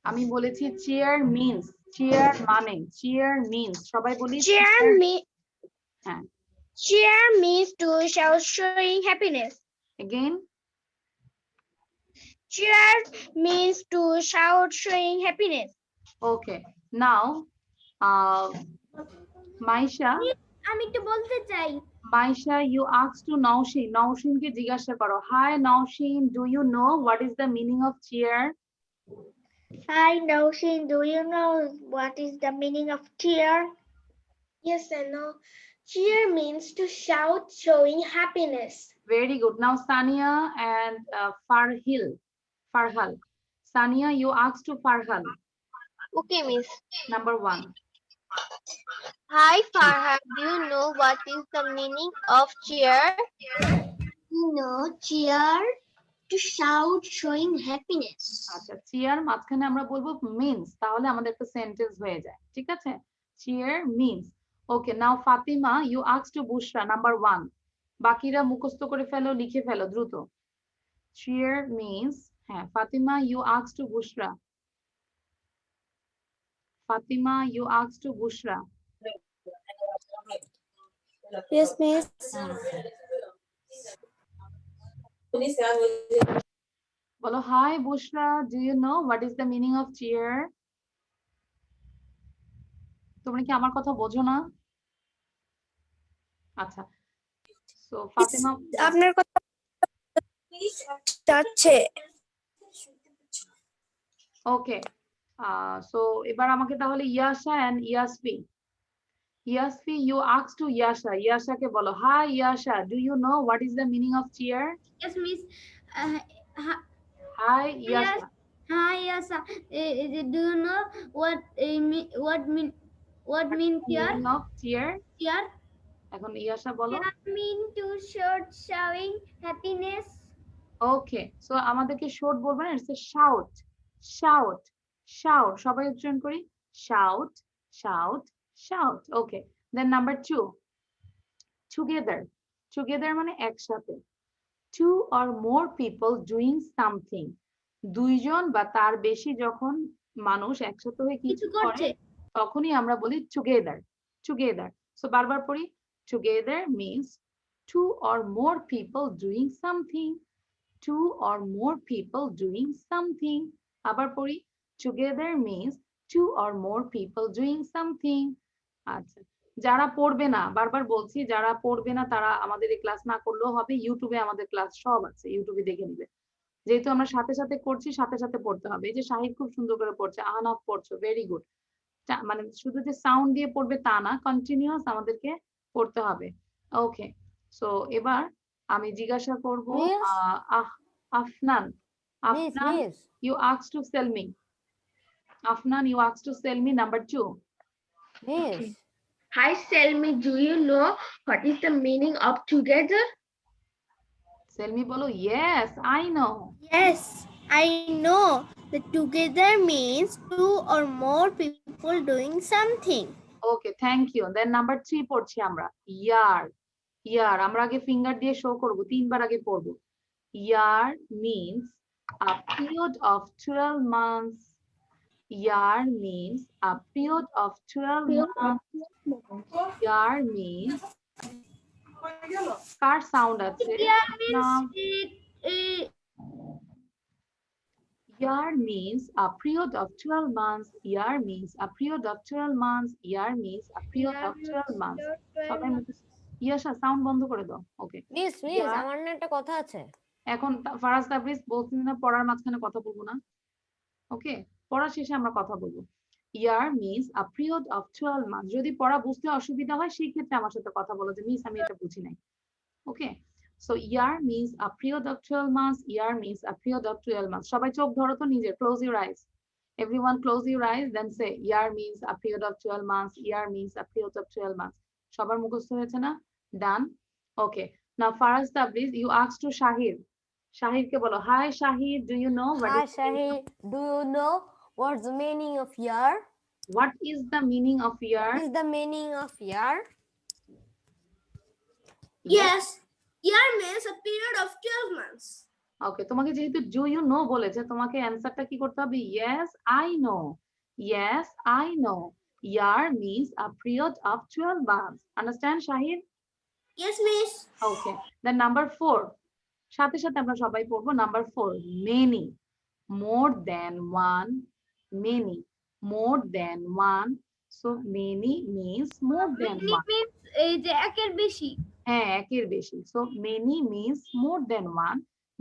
আমি বলেছি cheer means, cheer মানে, cheer means সবাই বলি হ্যাঁ, Cheer means to shout showing happiness. again, Cheer means to shout showing happiness. okay, now Maisha, আমি একটু বলতে চাই। Maisha you asked to Nowshin, নওশিনকে জিজ্ঞাসা করো, hi Nowshin, do you know what is the meaning of cheer? Hi, Naushin. Do you know what is the meaning of cheer? Yes, I know. Cheer means to shout, showing happiness. Very good. Now Sania and Farhal. Sania, you asked to Farhal. Okay, miss. Number 1. Hi Farhan, do you know what is the meaning of cheer? No, cheer to shout, showing happiness. আচ্ছা, cheer মাঝখানে আমরা বলবো means, তাহলে আমাদের একটা sentence হয়ে যায়, ঠিক আছে? Cheer means. Okay, now Fatima, you asked to Bushra. Number 1. বাকিরা মুখস্থ করে ফেলো, লিখে ফেলো দ্রুত। Cheer means, হ্যাঁ Fatima, you asked to Bushra. Fatima, you asked to Bushra. Yes, miss. বলো, hi Bushra, do you know what is the meaning of cheer? তোমরা কি আমার কথা বোঝো না? আচ্ছা, সো ফাতিমা আপনার কথা যাচ্ছে। ওকে, সো এবার আমাকে তাহলে Yasha and Yasfi. Yasfi, you asked to Yasha. ইয়াশাকে বলো, hi Yasha, do you know what is the meaning of cheer? Yes, miss. Hi, Yasha. Hi, yes. Do you know what mean here? Meaning of tear. Here এখন ইয়াশা বলো। mean to showing happiness. Okay, so আমাদেরকে শোট বলবো না, it's shout, shout, shout. সবাই উচ্চারণ করি, shout, shout, shout. Okay, then number 2, together. Together মানে একসাথে। Two or more people doing something, দুইজন বা তার বেশি যখন মানুষ একসাথে হয়ে কিছু করে তখনই আমরা বলি টুগেদার, টুগেদার। সো বারবার পড়ি, together means two or more people doing something, two or more people doing something. আবার পড়ি, together means two or more people doing something. আচ্ছা, যারা পড়বে না, বারবার বলছি, যারা পড়বে না তারা আমাদের এই ক্লাস না করলেও হবে, ইউটিউবে আমাদের ক্লাস সব আছে, ইউটিউবে দেখে নিবে। যেহেতু আমরা সাথে সাথে করছি, সাথে সাথে পড়তে হবে। এই যে শাহিদ খুব সুন্দর করে পড়ছে, আহনাফ পড়ছো, ভেরি গুড। মানে শুধু যে সাউন্ড দিয়ে পড়বে তা না, কন্টিনিউয়াস আমাদেরকে পড়তে হবে। ওকে, সো এবার আমি জিজ্ঞাসা করব, Afnan, Afnan, you asked to sell me. Afnan, you asked to sell me number 2. Miss. Hi, Selmi, do you know what is the meaning of together? Sell me bolo, yes, I know. Yes, I know. The together means two or more people doing something. Okay, thank you. Then number 3 পড়ছি আমরা, year. Year, আমরা আগে finger দিয়ে show করব, 3 বার আগে পড়ব। Year means a period of 12 months. Year means a period of 12 months. Year means car sound আছে? Year means a period of 12 months. Year means a period of 12 months. Year means a period of 12 months. সবাই ইয়াশা sound বন্ধ করে দাও। ওকে miss, আমার না একটা কথা আছে। এখন ফারাজ তাবরিজ বলছেন না পড়ার মাঝখানে কথা বলবো না। ওকে, পড়া শেষে আমরা কথা বলবো। Year means a period of 12 months. যদি পড়া বুঝতে অসুবিধা হয় সেই ক্ষেত্রে আমার সাথে কথা বলো যে মিস আমি এটা বুঝি নাই। Okay, so year means a period of 12 months. Year means a period of 12 months. সবাই চোখ ধরো তো নিজে, close your eyes. Everyone close your eyes, then say year means a period of 12 months. Year means a period of 12 months. সবার মুখস্থ হয়েছে না? Done. Okay. Now Faraz Tabriz, you asked to Shahid. Shahid ke bolo, hi Shahid, do you know what Hi is Shahid, do you know what's the meaning of year? what is the meaning of year? What is the meaning of year? Yes, year means a period of 12 months. Okay, তোমাকে যেহেতু do you know বলেছে, তোমাকে অ্যানসারটা কি করতে হবে? Yes, I know. Yes, I know. Year means a period of 12 months. Understand, Shahid? Yes, miss. Okay. Then number 4. সাথে সাথে আমরা সবাই পড়বো number 4, many, more than one, many, more than one. So many means more than one. means এই যে একের বেশি। হ্যাঁ, একের বেশি। So many means more than one,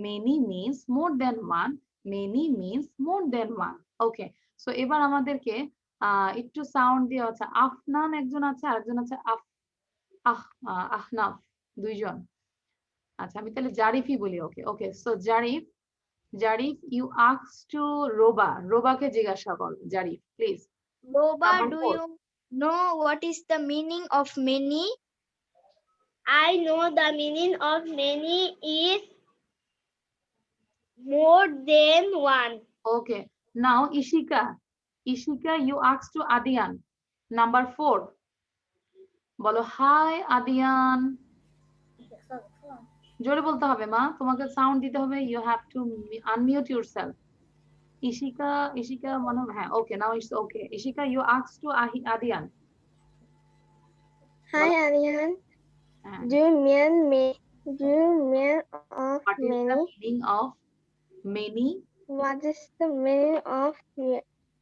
many means more than one, many means more than one. Okay, so এবার আমাদেরকে একটু সাউন্ড দিয়ে আছে। আফনান একজন আছে, আরেকজন আছে আহনাফ, দুইজন। আচ্ছা, আমি তাহলে জারিফই বলি। Okay okay, so Zarif, Zarif you ask to Roba. রোবাকে জিজ্ঞাসা করো, Zarif please. Boba, Number do 4. you know what is the meaning of many? I know the meaning of many is more than one. Okay, now Ishika. Ishika, you ask to Adian. Number 4. বলো, hi Adian. জোরে বলতে হবে মা, তোমাকে sound দিতে হবে। You have to unmute yourself. Ishika, Ishika, মনে হয়, হ্যাঁ, okay, now it's okay. Ishika, you ask to Adian. Hi, Arian. হ্যাঁ, Do you mean of what is the many? meaning of many? What is the meaning of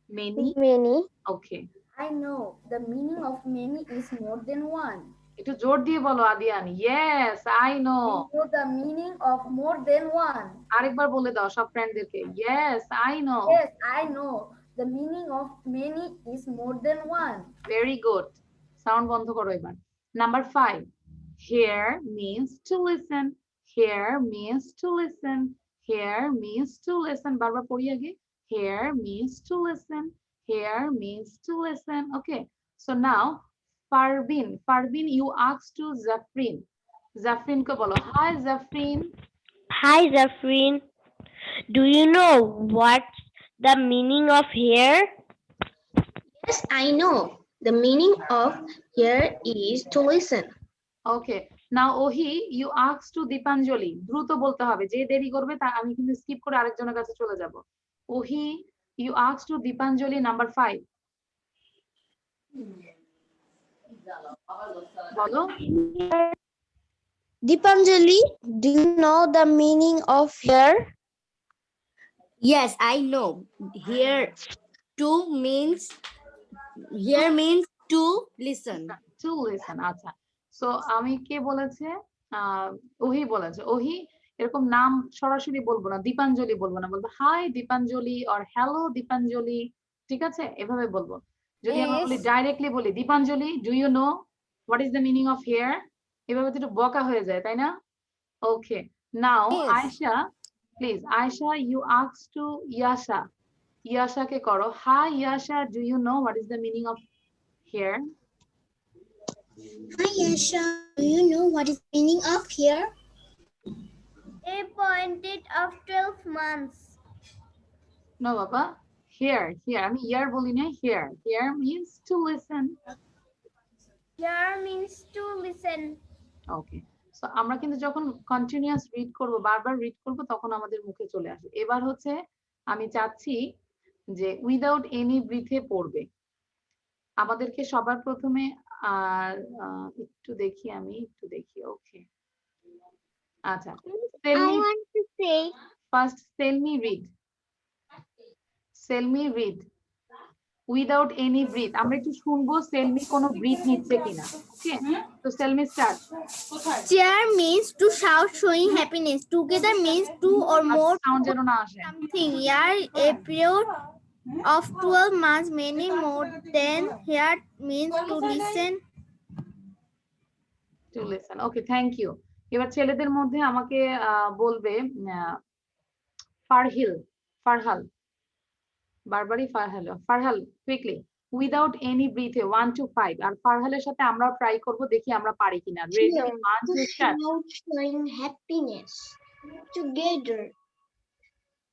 Many? many? Okay. I know the meaning of many is more than one. একটু জোর দিয়ে বলো Adiyan. Yes, I know. I know the meaning of more than one. আরেকবার বলে দাও সব ফ্রেন্ডদেরকে। Yes, I know. Yes, I know the meaning of many is more than one. Very good. Sound বন্ধ করো এবার। Number 5. Hear means to listen. Hear means to listen. Here means to listen. বারবার পড়ি আগে। Here means to listen. Here means to listen. Okay. So now Parvin. Parvin, you ask to Zafrin. Zafrin ko bolo. Hi Zafrin. Hi, Zafrin. Do you know what's the meaning of here? Yes, I know. The meaning of here is to listen. Okay. Now Ohi, you ask to Dipanjali. দ্রুত বলতে হবে। যে দেরি করবে তা আমি কিন্তু skip করে আরেকজনের কাছে চলে যাব। Ohi, you ask to Dipanjali number 5. বলো। Dipanjali, do you know the meaning of here? Yes, I know. Here means to listen. To listen. আচ্ছা। সো আমি কে বলেছে? ওহি বলেছে। ওহি এরকম নাম সরাসরি বলবো না, দীপাঞ্জলি বলবো না, বলবো hi Dipanjali or hello Dipanjali. ঠিক আছে, এভাবে বলবো। যদি আমরা বলি ডাইরেক্টলি বলি Dipanjali, do you know what is the meaning of hear, এভাবে তো একটু বকা হয়ে যায়, তাই না? Okay, now Ayesha, please Ayesha, you ask to Yasha. ইয়াশাকে করো, hi Yasha, do you know what is the meaning of hear? Hi Yasha, do you know what is meaning of here? A pointed of 12 months. No, Baba. Here. আমি ইয়ার বলি না, here. Here means to listen. Here means to listen. Okay. So আমরা কিন্তু যখন continuous read করব, বারবার read করব, তখন আমাদের মুখে চলে আসে। এবার হচ্ছে আমি চাচ্ছি যে উইদাউট এনি ব্রিথে পড়বে। আমাদেরকে সবার প্রথমে একটু দেখি, ওকে। আচ্ছা, I want to say first tell me read without any breath. আমরা একটু শুনবো tell me কোনো ব্রিথ নিচ্ছে কিনা। ওকে, তো tell me start. Cheer means to shout, showing happiness. Together means two or more sound যেন না আসে। something. Year, a period of 12 months, many more than. Here means to listen. To listen. Okay, thank you. এবার ছেলেদের মধ্যে আমাকে বলবে ফারহাল, বারবারই Farhal quickly without any breathe 1 to 5। আর ফারহালের সাথে আমরাও ট্রাই করব, দেখি আমরা পারি কিনা। Ready, 1 2 start. Showing happiness. Together,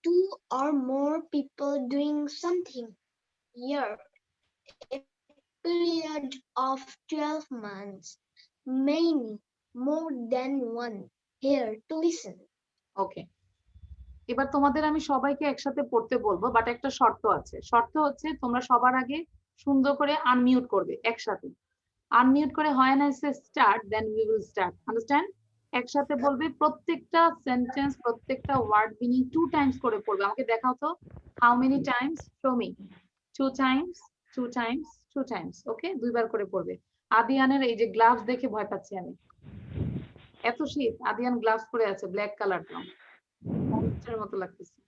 two or more people doing something. Year, a period of 12 months. Many, more than one. Here, to listen. ওকে, এবার তোমাদের আমি সবাইকে একসাথে পড়তে বলবো, বাট একটা শর্ত আছে। শর্ত হচ্ছে তোমরা সবার আগে সুন্দর করে আনমিউট করবে একসাথে। আনমিউট করে হয় না সে start, then we will start. Understand? একসাথে বলবে, প্রত্যেকটা সেন্টেন্স, প্রত্যেকটা ওয়ার্ড মিনিং 2 টাইমস করে পড়বে। আমাকে দেখাও তো, how many times? Show me. 2 times, 2 times, 2 times. Okay, 2 বার করে পড়বে। আদিয়ানের এই যে গ্লাভস দেখে ভয় পাচ্ছি আমি, এত শীত, আদিয়ান গ্লাভস পরে আছে ব্ল্যাক কালার, মতো লাগতেছে।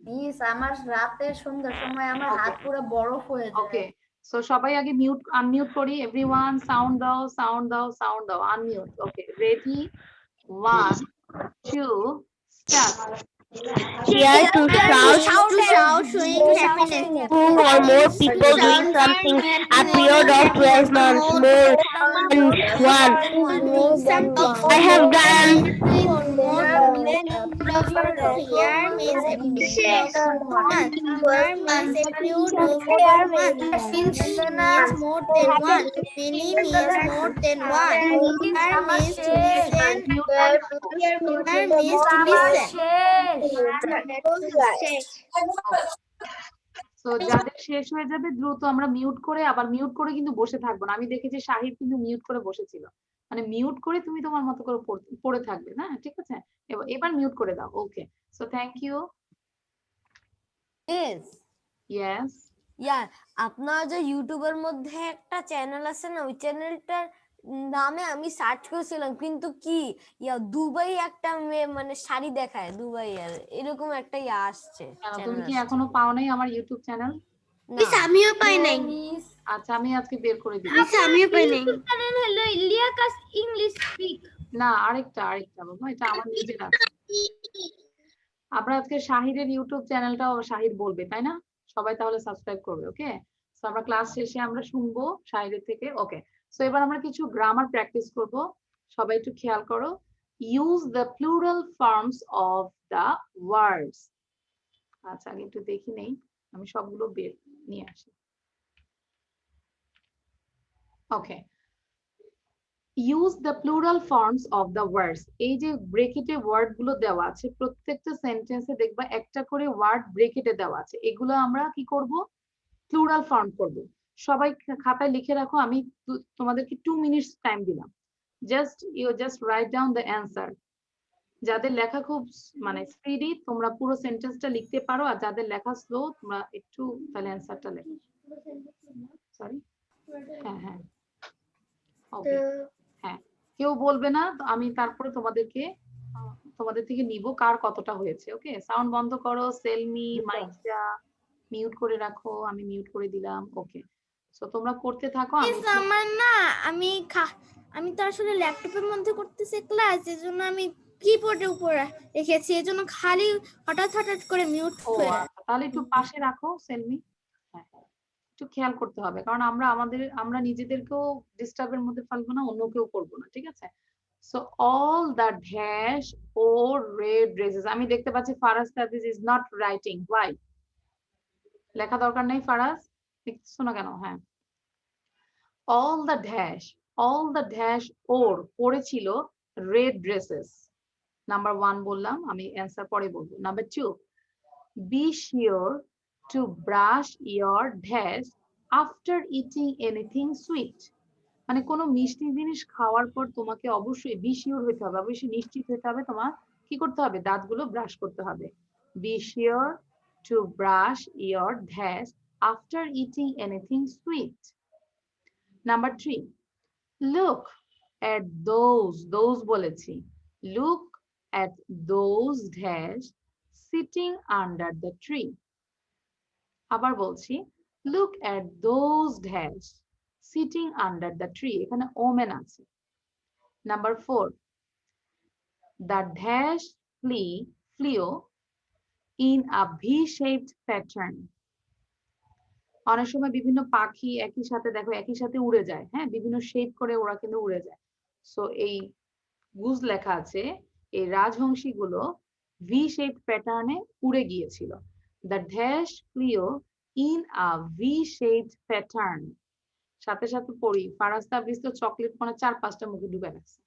প্লিজ, আমার রাতের সন্ধ্যার সময় আমার হাত পুরো বরফ হয়ে যায়। ওকে, সো সবাই আগে আনমিউট করি। এভরিওয়ান সাউন্ড দাও, unmute. Okay, ready, 1 2 start. here to shout, showing happiness. two or more people doing something. A period of 12 months, more than one. I have done. Here means a period of 1 month. A period of 4 months. Means more than one. Many means more than one. Here means to listen. Here means to listen. So যাদের শেষ হয়ে যাবে দ্রুত আমরা mute করে, আবার mute করে কিন্তু বসে থাকবো না। আমি দেখেছি শাহিদ কিন্তু মিউট করে বসেছিল, মানে মিউট করে তুমি তোমার মতো করে পড়ে থাকবে না, ঠিক আছে? এবার মিউট করে দাও। ওকে, সো থ্যাংক ইউ। ইয়েস, আপনার যে ইউটিউবের মধ্যে একটা চ্যানেল আছে না, ওই চ্যানেলটার নামে আমি সার্চ করেছিলাম, কিন্তু কি দুবাই একটা মেয়ে মানে শাড়ি দেখায়, দুবাই আর এরকম একটা আসছে। তুমি কি এখনো পাও নাই আমার ইউটিউব চ্যানেল? আমিও পাই নাই। আচ্ছা, আমি আজকে বের করে দিই। আমিও পাই নাই। চ্যানেল হলো ইলিয়াকাস ইংলিশ স্পিক। না, আরেকটা বাবা, এটা আমার নিজের আছে। আমরা আজকে শাহিরের ইউটিউব চ্যানেলটাও শাহির বলবে, তাই না? সবাই তাহলে সাবস্ক্রাইব করবে, ওকে? সো আমরা ক্লাস শেষে আমরা শুনবো শাহিরের থেকে, ওকে? সো এবার আমরা কিছু গ্রামার প্র্যাকটিস করব। সবাই একটু খেয়াল করো। Use the plural forms of the ওয়ার্ডস। আচ্ছা, আগে একটু দেখি নেই, আমি সবগুলো বের নিয়ে আসি। Okay, use the plural forms of the words. এই যে ব্রেকেটে ওয়ার্ড গুলো দেওয়া আছে, প্রত্যেকটা সেন্টেন্সে দেখবা একটা করে ওয়ার্ড ব্রেকেটে দেওয়া আছে, এগুলো আমরা কি করব? প্লুরাল ফর্ম করব। সবাই খাতায় লিখে রাখো, আমি তোমাদেরকে 2 মিনিটস টাইম দিলাম। Just write down the answer. যাদের লেখা খুব মানে স্পিডি, তোমরা পুরো সেন্টেন্সটা লিখতে পারো, আর যাদের লেখা স্লো তোমরা একটু তাহলে অ্যান্সারটা লেখো। সরি, হ্যাঁ হ্যাঁ, ওকে, হ্যাঁ, কেউ বলবে না, আমি তারপরে তোমাদের থেকে নিব কার কতটা হয়েছে। ওকে, সাউন্ড বন্ধ করো, সেলমি মাইকটা মিউট করে রাখো, আমি মিউট করে দিলাম। ওকে, সো তোমরা করতে থাকো। আমার না, আমি তো আসলে ল্যাপটপের মধ্যে করতেছি ক্লাস, এজন্য আমি কিবোর্ডের উপর রেখেছি, এজন্য খালি হঠাৎ করে মিউট হয়ে। তাহলে একটু পাশে রাখো সেলমি, হ্যাঁ, একটু খেয়াল করতে হবে, কারণ আমরা নিজেদেরকেও ডিস্টার্বের মধ্যে ফেলবো না, অন্য কেউ করবো না, ঠিক আছে? সো অল দ্য ড্যাশ ও রেড ড্রেসেস। আমি দেখতে পাচ্ছি ফারাজ তাবিজ ইজ নট রাইটিং। হোয়াই? লেখা দরকার নেই ফারাজ, লিখছো না কেন? হ্যাঁ, all the dash ওর পড়েছিল red dresses। নাম্বার 1 বললাম, আমি অ্যান্সার পরে বলবো। Number 2, be sure to brush your dash after eating anything sweet। মানে কোনো মিষ্টি জিনিস খাওয়ার পর তোমাকে অবশ্যই be sure হতে হবে, অবশ্যই নিশ্চিত হতে হবে তোমার কি করতে হবে, দাঁতগুলো ব্রাশ করতে হবে। be sure to brush your dash after eating anything sweet। Number 3, look at those বলেছি, look at those dash sitting under the tree। আবার বলছি, look at those dash sitting under the tree। এখানে women আছে। Number 4, the dash flew in a V-shaped pattern। অনেক সময় বিভিন্ন পাখি একই সাথে দেখো একই সাথে উড়ে যায়, হ্যাঁ, বিভিন্ন শেপ করে ওরা কিন্তু উড়ে যায়। সো এই গুজ লেখা আছে, এই রাজহংসী গুলো ভি শেপ প্যাটার্নে উড়ে গিয়েছিল। The dash flew in a V shape pattern. সাথে সাথে পড়ি, ফারাজ তাবরিজ তো চকলেট মানে 4-5টা মুখে ডুবে রাখছে।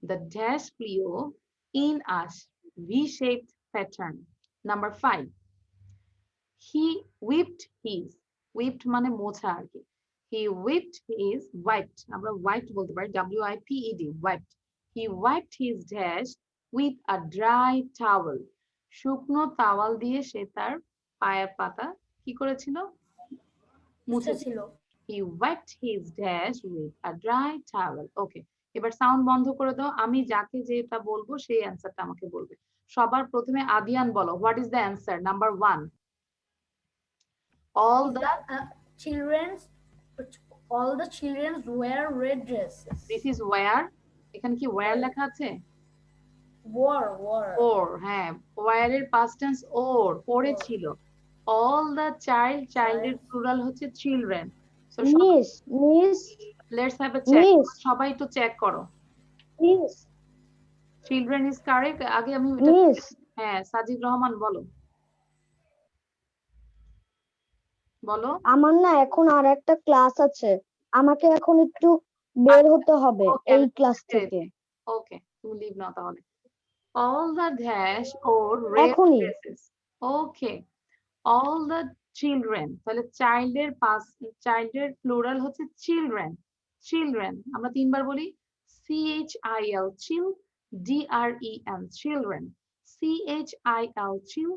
The dash flew in a V shape pattern. Number 5, he whipped his, whipped মানে মোছা আর কি, he whipped his, wiped আমরা wiped বলতে পারি, WIPED, wiped, he wiped his dash with a dry towel। শুকনো তাওয়াল দিয়ে সে তার পায়ের পাতা কি করেছিল, মুছেছিল। he wiped his dash with a dry towel। ওকে, এবার সাউন্ড বন্ধ করে দাও, আমি যাকে যেটা বলবো সেই অ্যান্সারটা আমাকে বলবে। সবার প্রথমে আদিয়ান বলো, what is the answer? Number 1, all the children wear red dresses. this is where, এখানে কি where লেখা আছে? or, হ্যাঁ, where এর past tense or, পড়েছিল। all the child এর plural হচ্ছে children। so Miss, let's have a check। Miss, সবাই একটু চেক করো। Miss, children is correct। আগে আমি Miss, হ্যাঁ, সাজিদ রহমান বলো বলো। আমার না এখন আর একটা ক্লাস আছে, আমাকে এখন একটু বের হতে হবে এই ক্লাস থেকে। ওকে, তুমি লিভ নাও তাহলে। all the dash or red dresses। Okay, all the children, তাহলে child এর plural হচ্ছে children। children আমরা 3 বার বলি, CHIL, chill, DREN, children, CHIL, chill,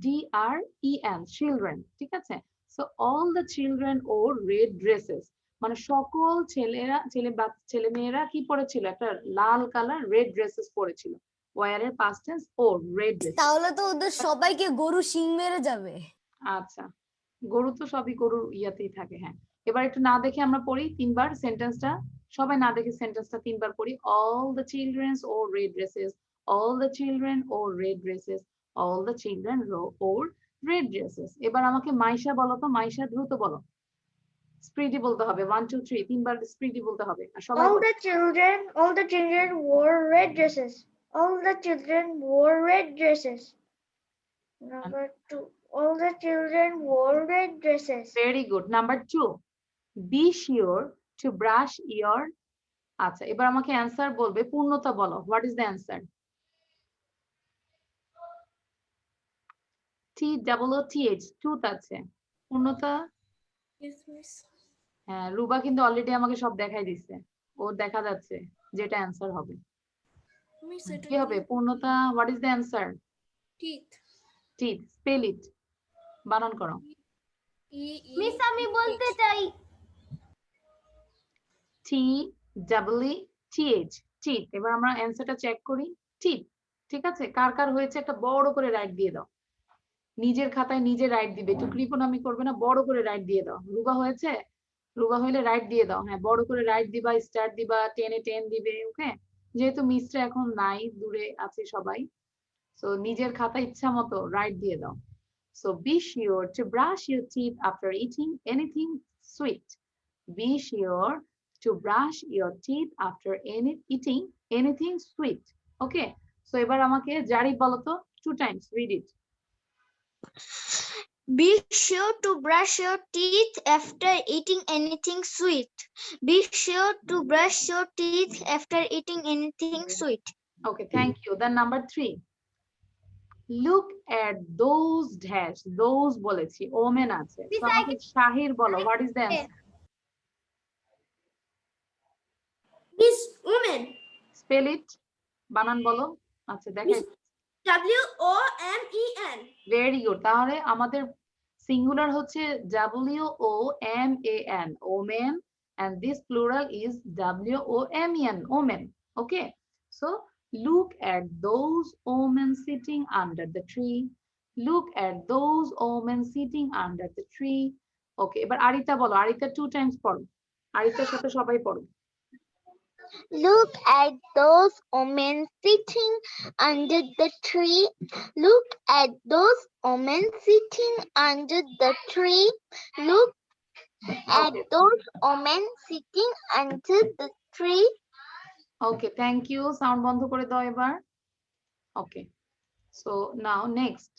DREN, children, ঠিক আছে? so all the children or red dresses মানে সকল ছেলেমেয়েরা কি পরেছিল, একটা লাল কালার রেড ড্রেসেস পরেছিল। ওয়ার এর past tense or red dresses। তাহলে তো ওদের সবাইকে গরু শিং মেরে যাবে। আচ্ছা, গরু তো সবই গরুর ইয়াতেই থাকে। হ্যাঁ, এবার একটু না দেখে আমরা পড়ি 3 বার সেন্টেন্সটা, সবাই না দেখে সেন্টেন্সটা 3 বার পড়ি। all the children or red dresses, all the children or red dresses, all the children wore red dresses. এবার আমাকে মাইশা বলো তো, মাইশা দ্রুত বলো, স্পিডি বলতে হবে, 1 2 3 তিনবার স্পিডি বলতে হবে। আর সবাই All the children wore red dresses. All the children wore red dresses. Number 2. All the children wore red dresses. very good. Number 2, be sure to brush your, আচ্ছা এবার আমাকে অ্যান্সার বলবে, পূর্ণতা বলো, what is the answer? TOOTH tooth আছে, পূর্ণতা? হ্যাঁ, রুবা কিন্তু অলরেডি আমাকে সব দেখাই দিচ্ছে, ও দেখা যাচ্ছে যেটা অ্যান্সার হবে। কি হবে পূর্ণতা? What is the answer? Teeth. Spell it, বানান করো। মিস আমি বলতে চাই TEETH, টিথ। এবার আমরা অ্যান্সারটা চেক করি, টিথ। ঠিক আছে, কার কার হয়েছে একটা বড় করে রাইট দিয়ে দাও, নিজের খাতায় নিজে রাইট দিবে, একটু কৃপনামি করবে না, বড় করে রাইট দিয়ে দাও। রুবা হয়েছে? রুবা হইলে রাইট দিয়ে দাও, হ্যাঁ বড় করে রাইট দিবা, স্টার দিবা, 10 এ 10 দিবে। ওকে, যেহেতু মিসটা এখন নাই, দূরে আছে সবাই, সো নিজের খাতা ইচ্ছা মতো রাইট দিয়ে দাও। So be sure to brush your teeth after eating anything sweet. Be sure to brush your teeth after eating anything sweet. Okay, so এবার আমাকে জারি বলো তো, 2 times read it. Be sure to brush your teeth after eating anything sweet. Be sure to brush your teeth after eating anything sweet. Okay, thank you. Then number 3. Look at those dash. Those বলেছি, women আছে। So আমাকে শাহির বলো, what is the answer? Miss woman. Spell it. বানান বলো। আচ্ছা দেখে। WOMEN. Very good. তাহলে আমাদের সিঙ্গুলার হচ্ছে WOMAN, women, and this plural is WOMEN, women. Okay, so look at those omen sitting under the tree. Look at those omen sitting under the tree. Okay, এবার আরিতা বলো, আরিতা 2 times পড়ো, আরিতার সাথে সবাই পড়ো। Look at those omen sitting under the tree. Look at those omen sitting under the tree. Look at those omen sitting under the tree. Okay, thank you. Sound বন্ধ করে দাও এবার। Okay, so now next.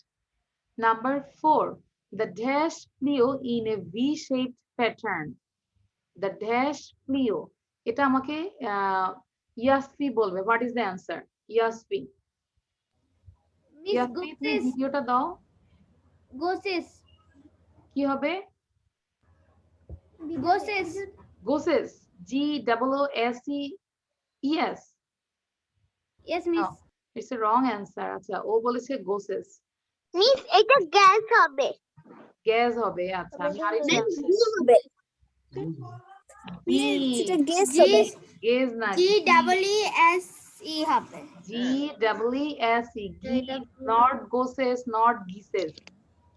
Number 4. The dash flew in a V-shaped pattern. The dash flew. এটা আমাকে ইয়াসফি বলবে। What is the answer? ইয়াসফি। ইয়াসফি তুমি ভিডিওটা দাও। গোসেস। কি হবে? গোসেস। গোসেস, GOOSES. Yes, miss. It's a wrong answer. আচ্ছা, ও বলেছে গোসেস। Miss, এটা গ্যাস হবে। গ্যাস হবে। আচ্ছা, আমি আরেকটা এটা গেস হবে। গেস না, GEESE হবে। GEESE, not gooses, not geeses.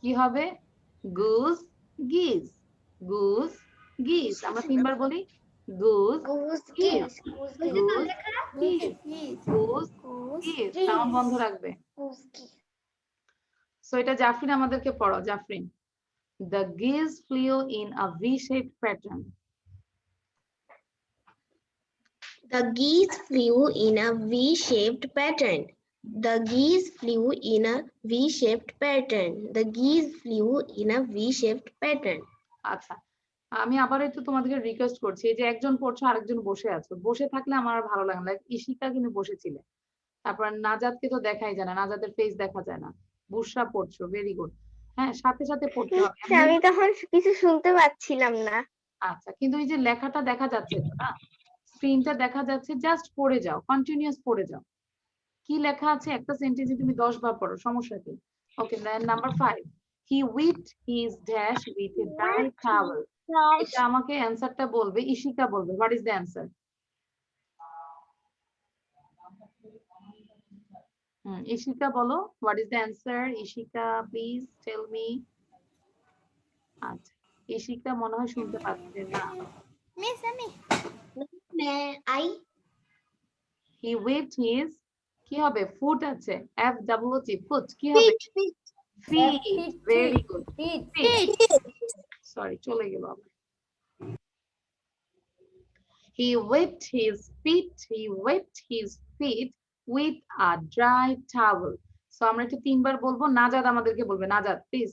কি হবে? গুজ, গিজ, গুজ, গিজ। আমরা 3 বার বলি, গুজ, গিজ, গুজ, গিজ, গুজ, গিজ। সাউন্ড বন্ধ রাখবে। সো এটা জাফরিন আমাদেরকে পড়ো, Jafrin. The geese flew in a V-shaped pattern. The geese flew in a V-shaped pattern. The geese flew in a V-shaped pattern. The geese flew in a V-shaped pattern. আচ্ছা, আমি আবার একটু তোমাদেরকে রিকোয়েস্ট করছি, এই যে একজন পড়ছো আরেকজন বসে আছো, বসে থাকলে আমার আর ভালো লাগে না। ইশিকা কিন্তু বসেছিলে, তারপর নাজাদকে তো দেখাই যায় না, নাজাদের ফেস দেখা যায় না। বুশরা পড়ছো, ভেরি গুড। হ্যাঁ, সাথে সাথে পড়তে হবে। আমি তখন কিছু শুনতে পাচ্ছিলাম না। আচ্ছা, কিন্তু এই যে লেখাটা দেখা যাচ্ছে তো না, স্ক্রিনটা দেখা যাচ্ছে, জাস্ট পড়ে যাও, কন্টিনিউয়াস পড়ে যাও। কি লেখা আছে একটা সেন্টেন্সে তুমি 10 বার পড়ো, সমস্যা কি? ওকে, number 5. He whipped his dash with a dry towel. এটা আমাকে অ্যানসারটা বলবে, ইশিকা বলবে। What is the answer? Ishika বলো, what is the answer? Ishika, please tell me. আচ্ছা, ইশিকা মনে হয় শুনতে পাচ্ছে না। মিস আমি I He whipped his কি হবে? ফুট আছে, FOOT, ফুট কি হবে? Feet. Very good. Feet. Sorry, চলে গেল আবার। He wiped his feet with a dry towel. So আমরা একটু 3 বার বলবো, নাজাদ আমাদেরকে বলবে। নাজাদ প্লিজ।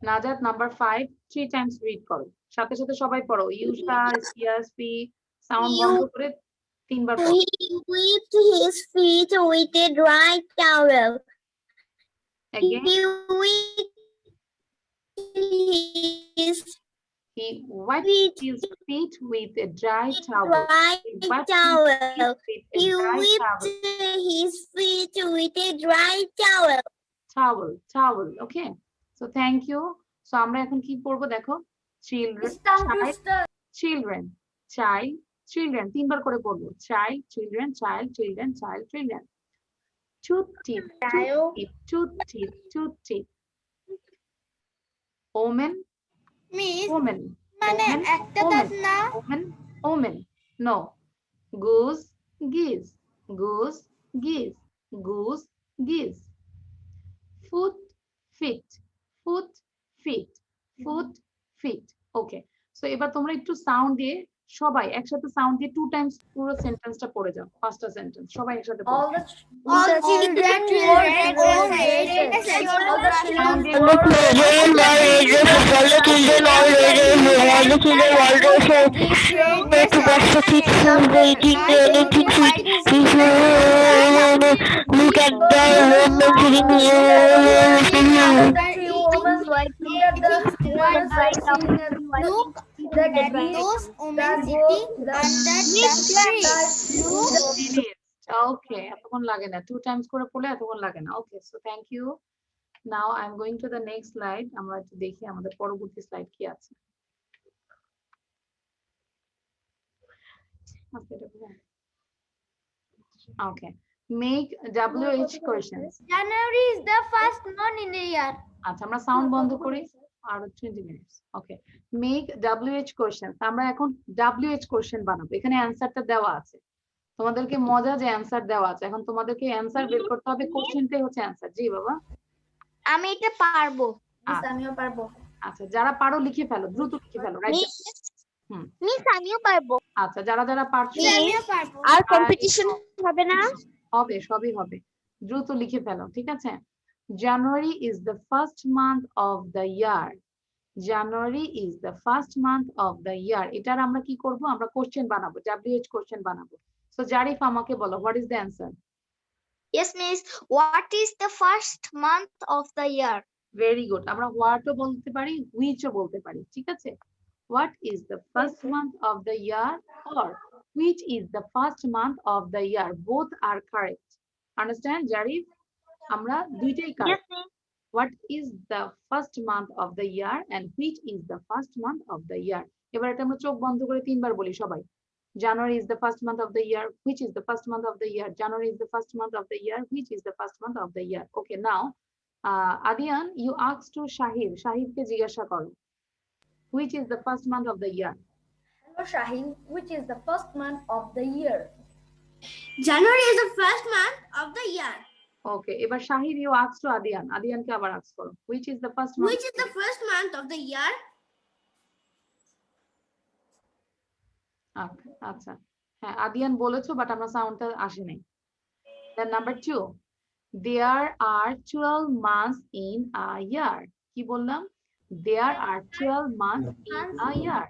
নাজাদ নাম্বার 5 3 টাইমস রিড করো। সাথে সাথে সবাই পড়ো। ইউশা, সিএসপি সাউন্ড বন্ধ করে 3 বার পড়ো। He wiped his feet with a dry towel. Again, He wiped his he wiped his feet with a dry towel. dry He wiped towel. his feet with a He dry wiped towel. his feet with a dry towel. Towel. Okay. So thank you. So আমরা এখন কি পড়বো দেখো? Children, children, child, children 3 বার করে পড়বো। Child, children, child, children, child, children. Tooth teeth. Omen, Miss, omen. মানে একটা দাঁত না? Omen. No. Goose, geese. Foot, feet. Okay. So এবার তোমরা একটু সাউন্ড দিয়ে সবাই একসাথে সাউন্ড দিয়ে 2 টাইমস পুরো সেন্টেন্সটা পড়ে যাও। পাঁচটা সেন্টেন্স সবাই একসাথে পড়ো। All children Look at the woman sitting Look at those women sitting under the tree. Look. Okay, এতক্ষণ লাগে না। 2 টাইমস করে পড়লে এতক্ষণ লাগে না। Okay, so thank you. Now I'm going to the next slide. আমরা একটু দেখি আমাদের পরবর্তী স্লাইড কি আছে। Okay. Make WH questions. January is the first month in the year. আচ্ছা, আমরা সাউন্ড বন্ধ করি আর 20 মিনিটস। ওকে, মেক WH কোশ্চেন। আমরা এখন WH কোশ্চেন বানাবো। এখানে অ্যানসারটা দেওয়া আছে। তোমাদেরকে মজা যে অ্যানসার দেওয়া আছে, এখন তোমাদেরকে অ্যানসার বের করতে হবে। কোশ্চেনটাই হচ্ছে অ্যানসার। জি বাবা, আমি এটা পারবো। আমিও পারবো। আচ্ছা, যারা পারো লিখে ফেলো, দ্রুত লিখে ফেলো। রাইট? মিস আমিও পারবো। আচ্ছা, যারা পারছো আর কম্পিটিশন হবে না? হবে, সবই হবে। দ্রুত লিখে ফেলো, ঠিক আছে? January is the first month of the year. January is the first month of the year. এটার আমরা কি করব? আমরা কোশ্চেন বানাবো, WH কোশ্চেন বানাবো। সো জারিফ আমাকে বলো, what is the answer? Yes, miss. What is the first month of the year? Very good. আমরা হোয়াটও বলতে পারি, হুইচও বলতে পারি, ঠিক আছে? What is the first month of the year or which is the first month of the year? Both are correct. Understand, Jarif? আমরা দুইটাই correct. What is the first month of the year and which is the first month of the year? এবার এটা আমরা চোখ বন্ধ করে 3 বার বলি সবাই। January is the first month of the year. Which is the first month of the year? January is the first month of the year. Which is the first month of the year? Okay, now Adian, you ask to Shahid. Shahid কে জিজ্ঞাসা করো। Which is the first month of the year? Hello Shaheen, which is the first month of the year? January is the first month of the year. Okay, এবার Shahid, you ask to Adian. Adian কে আবার ask করো। Which is the first month? Which is the first month of the year? আচ্ছা, হ্যাঁ আদিয়ান বলেছো, but আমরা সাউন্ডটা আসে নাই। Then number 2, there are 12 months in a year. কি বললাম? There are 12 months in a year.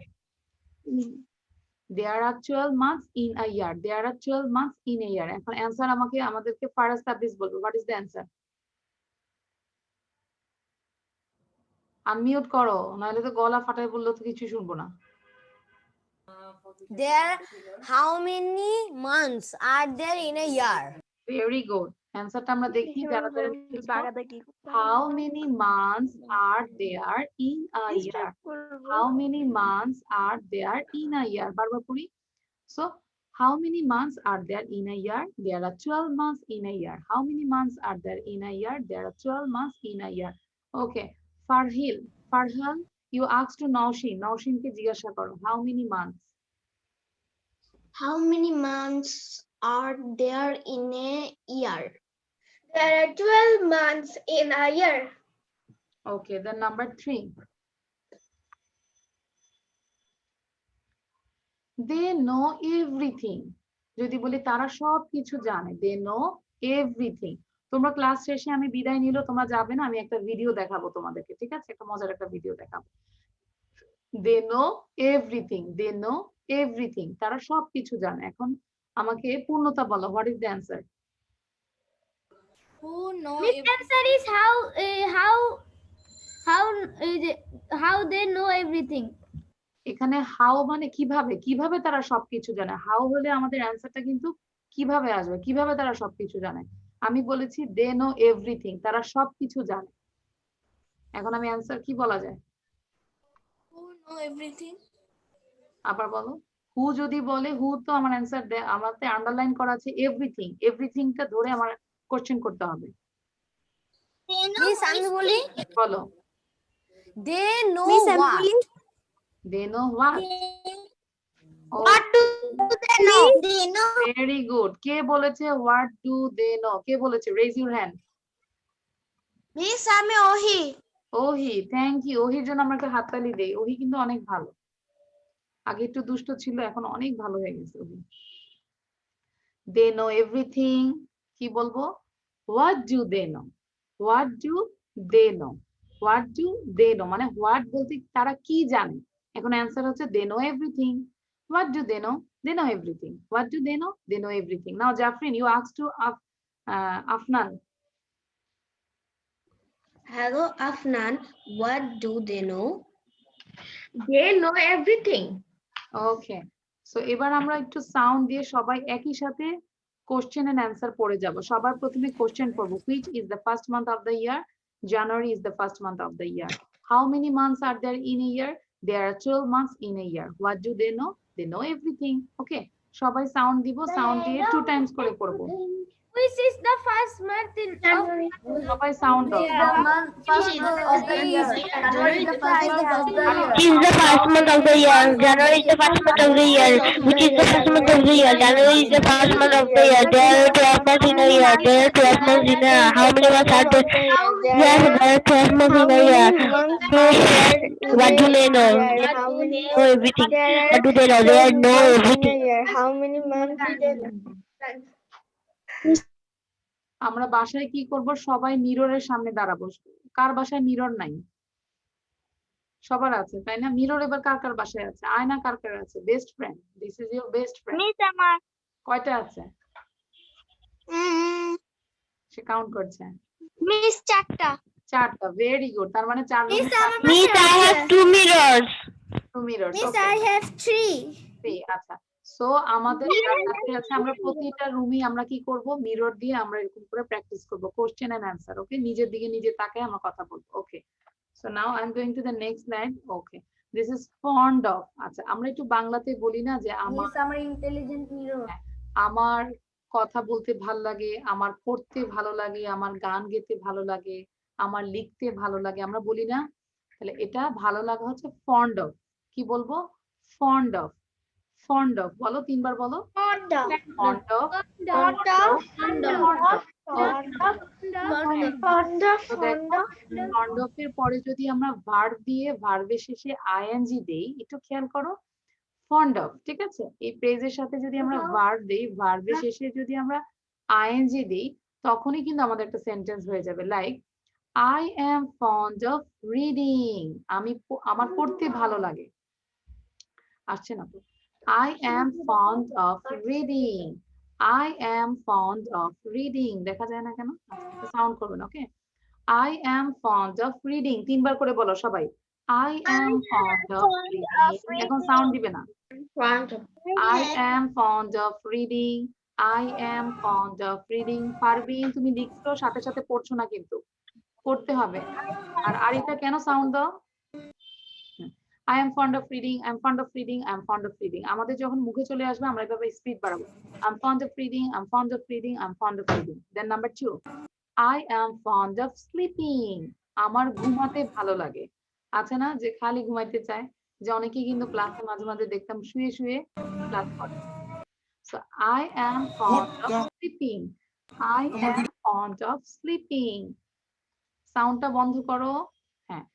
There are 12 months in a year. There are 12 months in a year. এখন অ্যানসার আমাদেরকে ফারাজ তাবরিজ বলবো। What is the answer? Unmute করো, নাহলে তো গলা ফাটায় বললো তো কিছু শুনবো না। There, how many months are there in a year? Very good. অ্যানসারটা আমরা দেখি যারা How many months are there in a year? How many months are there in a year? বারবার পড়ি। So, how many months are there in a year? There are 12 months in a year. How many months are there in a year? There are 12 months in a year. Okay. Farhan, you asked to Naushin. Naushin কে জিজ্ঞাসা করো, how many months? How many months are there in a year? There are 12 months in a year. Okay, then number 3. They know everything. যদি বলি তারা সব কিছু জানে, they know everything. তোমরা class শেষে আমি বিদায় নিলো, তোমরা যাবে না, আমি একটা ভিডিও দেখাবো তোমাদেরকে, ঠিক আছে? একটা মজার একটা ভিডিও দেখাবো। They know everything. They know everything. তারা সব কিছু জানে। এখন আমাকে পূর্ণতা বলো, what is the answer? Who know Miss, answer is how they know everything. এখানে হাউ মানে কিভাবে, কিভাবে তারা সবকিছু জানে। হাউ হলে আমাদের অ্যান্সারটা কিন্তু কিভাবে আসবে, কিভাবে তারা সবকিছু জানে। আমি বলেছি দে নো এভরিথিং, তারা সবকিছু জানে। এখন আমি অ্যান্সার কি বলা যায়? Who know everything? আবার বলো। হু যদি বলে, হু তো আমার অ্যান্সার আমাতে আন্ডারলাইন করা আছে এভরিথিং, এভরিথিংটা ধরে আমার কোশ্চেন করতে হবে। Miss, আমি বলি বলো। they know Miss, আমি what? বলি? They know what? What do they know? They know. Very good. কে বলেছে হোয়াট ডু দে নো? কে বলেছে? Raise your hand. Miss, আমি ওহি। ওহি, থ্যাংক ইউ। ওহির জন্য আমরা একটা হাততালি দেই। ওহি কিন্তু অনেক ভালো, আগে একটু দুষ্ট ছিল, এখন অনেক ভালো হয়ে গেছে ওহি। দে নো এভরিথিং, কি বলবো? What do they know? What do they know? What do they know মানে হোয়াট বলতে তারা কি জানে। এখন অ্যান্সার হচ্ছে they know everything. What do they know? They know everything. What do they know? They know everything. Now Jafrin, you ask to Afnan. Hello, Afnan. What do they know? They know everything. Okay, so এবার আমরা একটু sound দিয়ে সবাই একই সাথে question and answer পড়ে যাব। সবার প্রথমে কোশ্চেন পড়ব। Which is the first month of the year? January is the first month of the year. How many months are there in a year? There are 12 months in a year. What do they know? They know everything. Okay, সবাই sound দিব, sound দিয়ে 2 Times করে পড়ব। Which is the first month in January. সবাই sound দাও। First of the year. January is the first month of the year. Which is the first month of the year? January is the first month of the year. Which is the first month of the year? January is the first month of the year. There are 12 months in a year. There are 12 months in a year. How many months are there? Yes, there are 12 months in a year. What do they know? Know everything. What do they know? They know everything. How many months do they know? আমরা বাসায় কি করব? সবাই মিররের সামনে দাঁড়াবো। কার বাসায় mirror নাই? সবার আছে, তাই না? মিরর এবার কার কার বাসায় আছে? আয়না কার কার আছে? Best friend, this is your best friend. Miss, আমার কয়টা আছে? সে কাউন্ট করছে। Miss, 4টা। 4টা, ভেরি গুড। তার মানে 4 Miss, আমার Miss, I have 2 mirrors. 2 mirror. Miss, I have 3. আচ্ছা, সো আমাদের যার কাছে আছে, আমরা প্রতিটা রুমে আমরা কি করব? মিরর দিয়ে আমরা এরকম করে প্র্যাকটিস করব কোশ্চেন এন্ড অ্যান্সার। ওকে, নিজের দিকে নিজে তাকায় আমরা কথা বলবো। Okay, so now I am going to the next line. Okay, this is fond of. আচ্ছা, আমরা একটু বাংলাতে বলি না যে আমার Miss, আমার intelligent mirror. আমার কথা বলতে ভালো লাগে, আমার পড়তে ভালো লাগে, আমার গান গেতে ভালো লাগে, আমার লিখতে ভালো লাগে, আমরা বলি না? তাহলে এটা ভালো লাগা হচ্ছে ফন্ড অফ। কি বলবো? Fond of. ফন্ড অফ বলো, 3 বার বলো। Fond of, fond of, fond of এর পরে যদি আমরা ভার্ব দিয়ে ভার্বের শেষে আইএনজি দেই, একটু খেয়াল করো। ফন্ড অফ, ঠিক আছে? এই ফ্রেজের সাথে যদি আমরা ভার্ব দেই, ভার্বের শেষে যদি আমরা আইএনজি দেই, তখনই কিন্তু আমাদের একটা সেন্টেন্স হয়ে যাবে। Like I am fond of reading. আমার পড়তে ভালো লাগে। আসছে না তো? I am fond of reading. I am fond of reading. দেখা যায় না কেন? সাউন্ড করবেন। ওকে, I am fond of reading 3 বার করে বলো সবাই। I am fond of reading। এখন সাউন্ড দিবে না। I am fond of reading. I am fond of reading। Parveen, তুমি লিখছো সাথে সাথে পড়ছো না, কিন্তু পড়তে হবে। আর আরিতা কেন সাউন্ড দাও? I am fond of reading, I am fond of reading, I am fond of reading। আমাদের যখন মুখে চলে আসবে আমরা এভাবে স্পিড বাড়াবো। I'm fond of reading, I'm fond of reading, I'm fond of reading। Then number 2, I am fond of sleeping। আমার ঘুমাতে ভালো লাগে। আছে না যে খালি ঘুমাইতে চায়? যে অনেকেই কিন্তু ক্লাসে মাঝে মাঝে দেখতাম শুয়ে শুয়ে ক্লাস করে। So I am fond of sleeping. I am fond of sleeping. সাউন্ডটা বন্ধ করো। হ্যাঁ,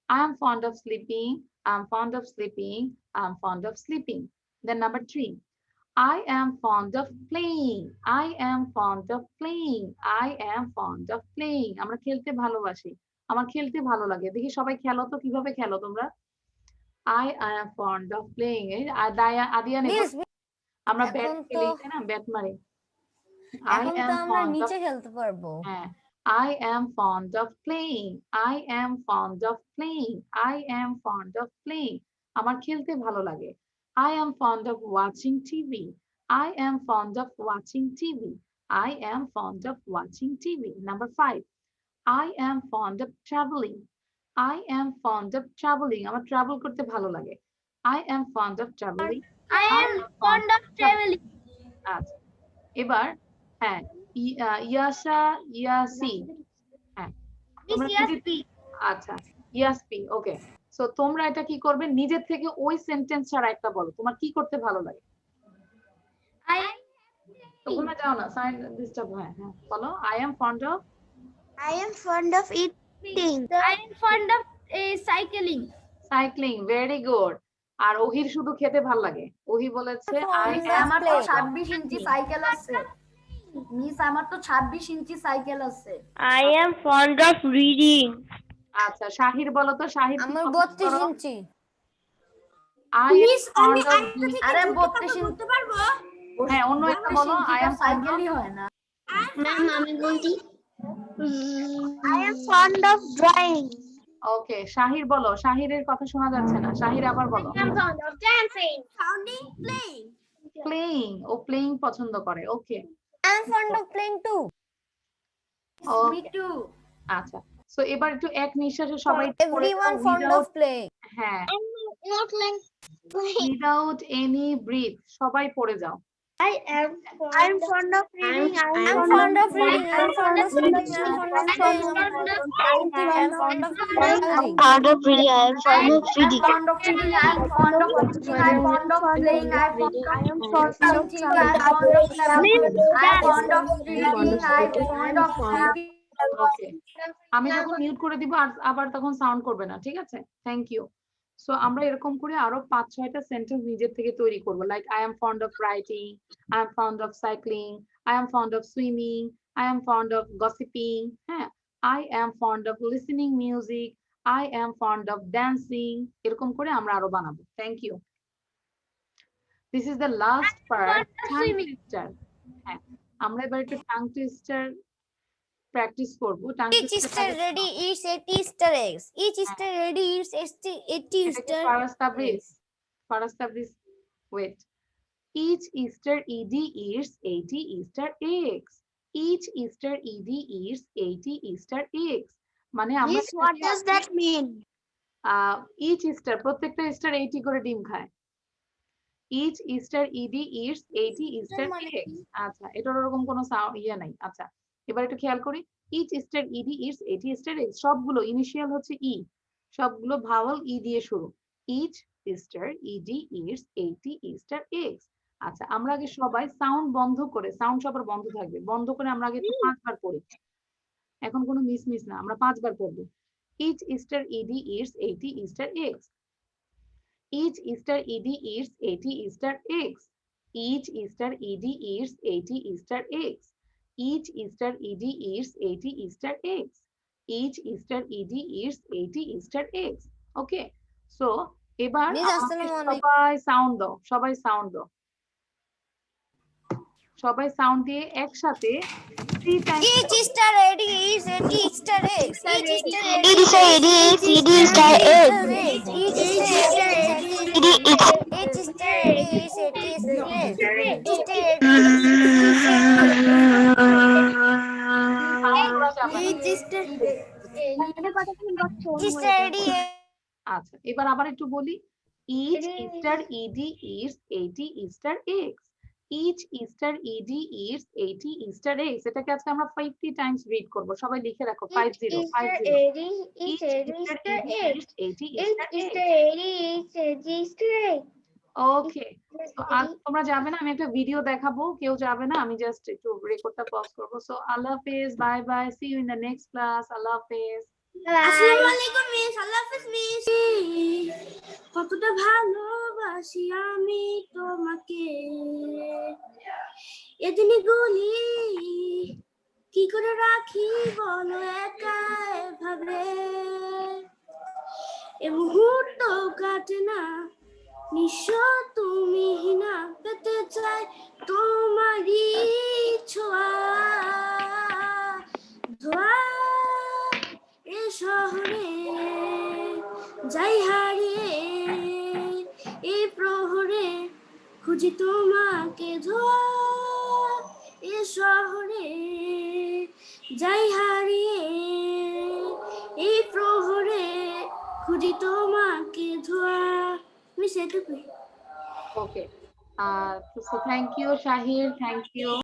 I am fond of sleeping. I am fond of sleeping. I am fond of sleeping. Then number 3. I am fond of playing. I am fond of playing. I am fond of playing. আমরা খেলতে ভালোবাসি। আমার খেলতে ভালো লাগে। দেখি সবাই খেলো তো, কিভাবে খেলো তোমরা? I am fond of playing. আদিয়া নেব। Miss, আমরা এখন ব্যাট তো- খেলি, তাই না? ব্যাট মারি। I এখন তো am আমরা fond of নিচে খেলতে পারবো। হ্যাঁ, I am fond of playing. I am fond of playing. I am fond of playing. আমার খেলতে ভালো লাগে। I am fond of watching TV. I am fond of watching TV. I am fond of watching TV. Number 5. I am fond of traveling. I am fond of traveling. আমার travel করতে ভালো লাগে। I am fond of traveling. I am fond of traveling. আচ্ছা, এবার হ্যাঁ, ইয়াসা, ইয়াসি, হ্যাঁ তোমরা Yes, যদি আচ্ছা ইয়াসপি, ওকে। সো তোমরা এটা কি করবে, নিজের থেকে ওই সেন্টেন্স ছাড়া একটা বলো, তোমার কি করতে ভালো লাগে। I তোমরা যাও না, সাইন ডিস্টার্ব হয়। হ্যাঁ বলো, I am fond of, I am fond of eating. I am fond of cycling. Cycling, very good. আর ওহির শুধু খেতে ভালো লাগে। ওহি বলেছে আই Fond of এম, আমার তো play. 26 ইঞ্চি সাইকেল আছে মিস, আমার তো 26 ইঞ্চি সাইকেল আছে। I am fond of reading. আচ্ছা শাহির বলো তো, শাহির আমার 32 ইঞ্চি। আই এম ফন্ড অফ, আরে 32 ইঞ্চি বলতে পারবো? হ্যাঁ অন্য একটা বলো, আই এম ফন্ড অফ, সাইকেলই হয় না। ম্যাম আমি বলছি I am fond of drawing. ওকে শাহির বলো, শাহিরের কথা শোনা যাচ্ছে না, শাহির আবার বলো। I am fond of dancing. Sounding, playing. Playing, O playing পছন্দ করে, ওকে I am fond of playing too. Me too. আচ্ছা। সো এবার একটু এক নিঃশ্বাসে সবাই Everyone fond of playing. হ্যাঁ, Not like without any breath সবাই পড়ে যাও। I am I am fond of reading. I I am am fond of reading. I am fond of sleeping. I am fond of playing. I am fond of painting. I am fond of traveling. fond of reading. I am fond of reading. fond of reading, I am fond of watching, I am fond of playing, I am fond I am of fond of painting, I am fond of traveling, I am fond of reading, I am fond of sleeping. ওকে, আমি যখন mute করে দিব আর আবার তখন sound করবে না, ঠিক আছে? Thank you. সো আমরা এরকম করে আরো 5-6টা সেন্টেন্স নিজের থেকে তৈরি করব, like I am fond of writing, I am fond of cycling, I am fond of swimming, I am fond of gossiping, হ্যাঁ, I am fond of listening music, I am fond of dancing, এরকম করে আমরা আরো বানাবো। Thank you. This is the last part, tongue twister. হ্যাঁ, আমরা এবার একটু টাং টুইস্টার প্র্যাকটিস করব। Tongue Each Easter ready eats 80 Easter eggs. Each Easter ready eats 80 Easter eggs. Farastabris, wait. Each Easter ED eats 80 Easter eggs. Each Easter ED eats 80 Easter eggs. মানে আমরা Miss, what does that mean? each Easter প্রত্যেকটা Easter 80 করে ডিম খায়। Each Easter ED eats 80 Easter eggs. আচ্ছা, এটার ওরকম কোনো ইয়ে নাই। আচ্ছা, এবার একটু খেয়াল করি। Each Easter ED eats 80 Easter eggs. সবগুলো ইনিশিয়াল হচ্ছে ই, সবগুলো ভাওয়াল ই দিয়ে শুরু। Each Easter ED eats 80 Easter eggs. আচ্ছা, আমরা আগে সবাই সাউন্ড বন্ধ করে, সাউন্ড সবার বন্ধ থাকবে, বন্ধ করে আমরা আগে একটু 5 বার পড়ি। এখন কোনো মিস না, আমরা 5 বার পড়বো। Each Easter ED eats 80 Easter eggs. Each Easter ED eats 80 Easter eggs. Each Easter ED eats 80 Easter eggs. Each Easter ED eats 80 Easter eggs. Each Easter ED eats 80 Easter eggs. Okay. So এবার Miss, আসসালামু আলাইকুম। সবাই sound দাও, সবাই sound দাও, সবাই sound দিয়ে একসাথে 3 Times. Each Easter ready eats 80 Easter eggs. Each Easter ready Each Easter ready eats 80 Easter eggs. Each Easter ready eats 80 Easter eggs. Easter ready আচ্ছা, এবার আবার একটু বলি। Each Easter ED eats 80 Easter eggs. Each Easter ED eats 80 Easter eggs. এটাকে আজকে আমরা 50 Times read করব। সবাই লিখে রাখো, 50 50। Each Easter ED eats 80 Easter eggs. ওকে, তো তোমরা যাবে না, আমি একটা ভিডিও দেখাবো, কেউ যাবে না, আমি জাস্ট একটু রেকর্ডটা পজ করবো। সো আল্লাহ হাফেজ, bye bye, see you in the next class, আল্লাহ হাফেজ। আসসালামু আলাইকুম মিস, আল্লাহ হাফেজ মিস। কতটা ভালোবাসি আমি তোমাকে, এদিনে গুলি কি করে রাখি বলো একা এভাবে, এ মুহূর্ত কাটে না নিঃস্ব তুমি না, পেতে চাই তোমারই ছোঁয়া ধোয়া, এ শহরে যাই হারিয়ে, এই প্রহরে খুঁজি তোমাকে ধোয়া, এ শহরে যাই হারিয়ে, এই প্রহরে খুঁজি তোমাকে ধোয়া। মিস এটুকুই। ওকে, so thank you Shahir, thank you.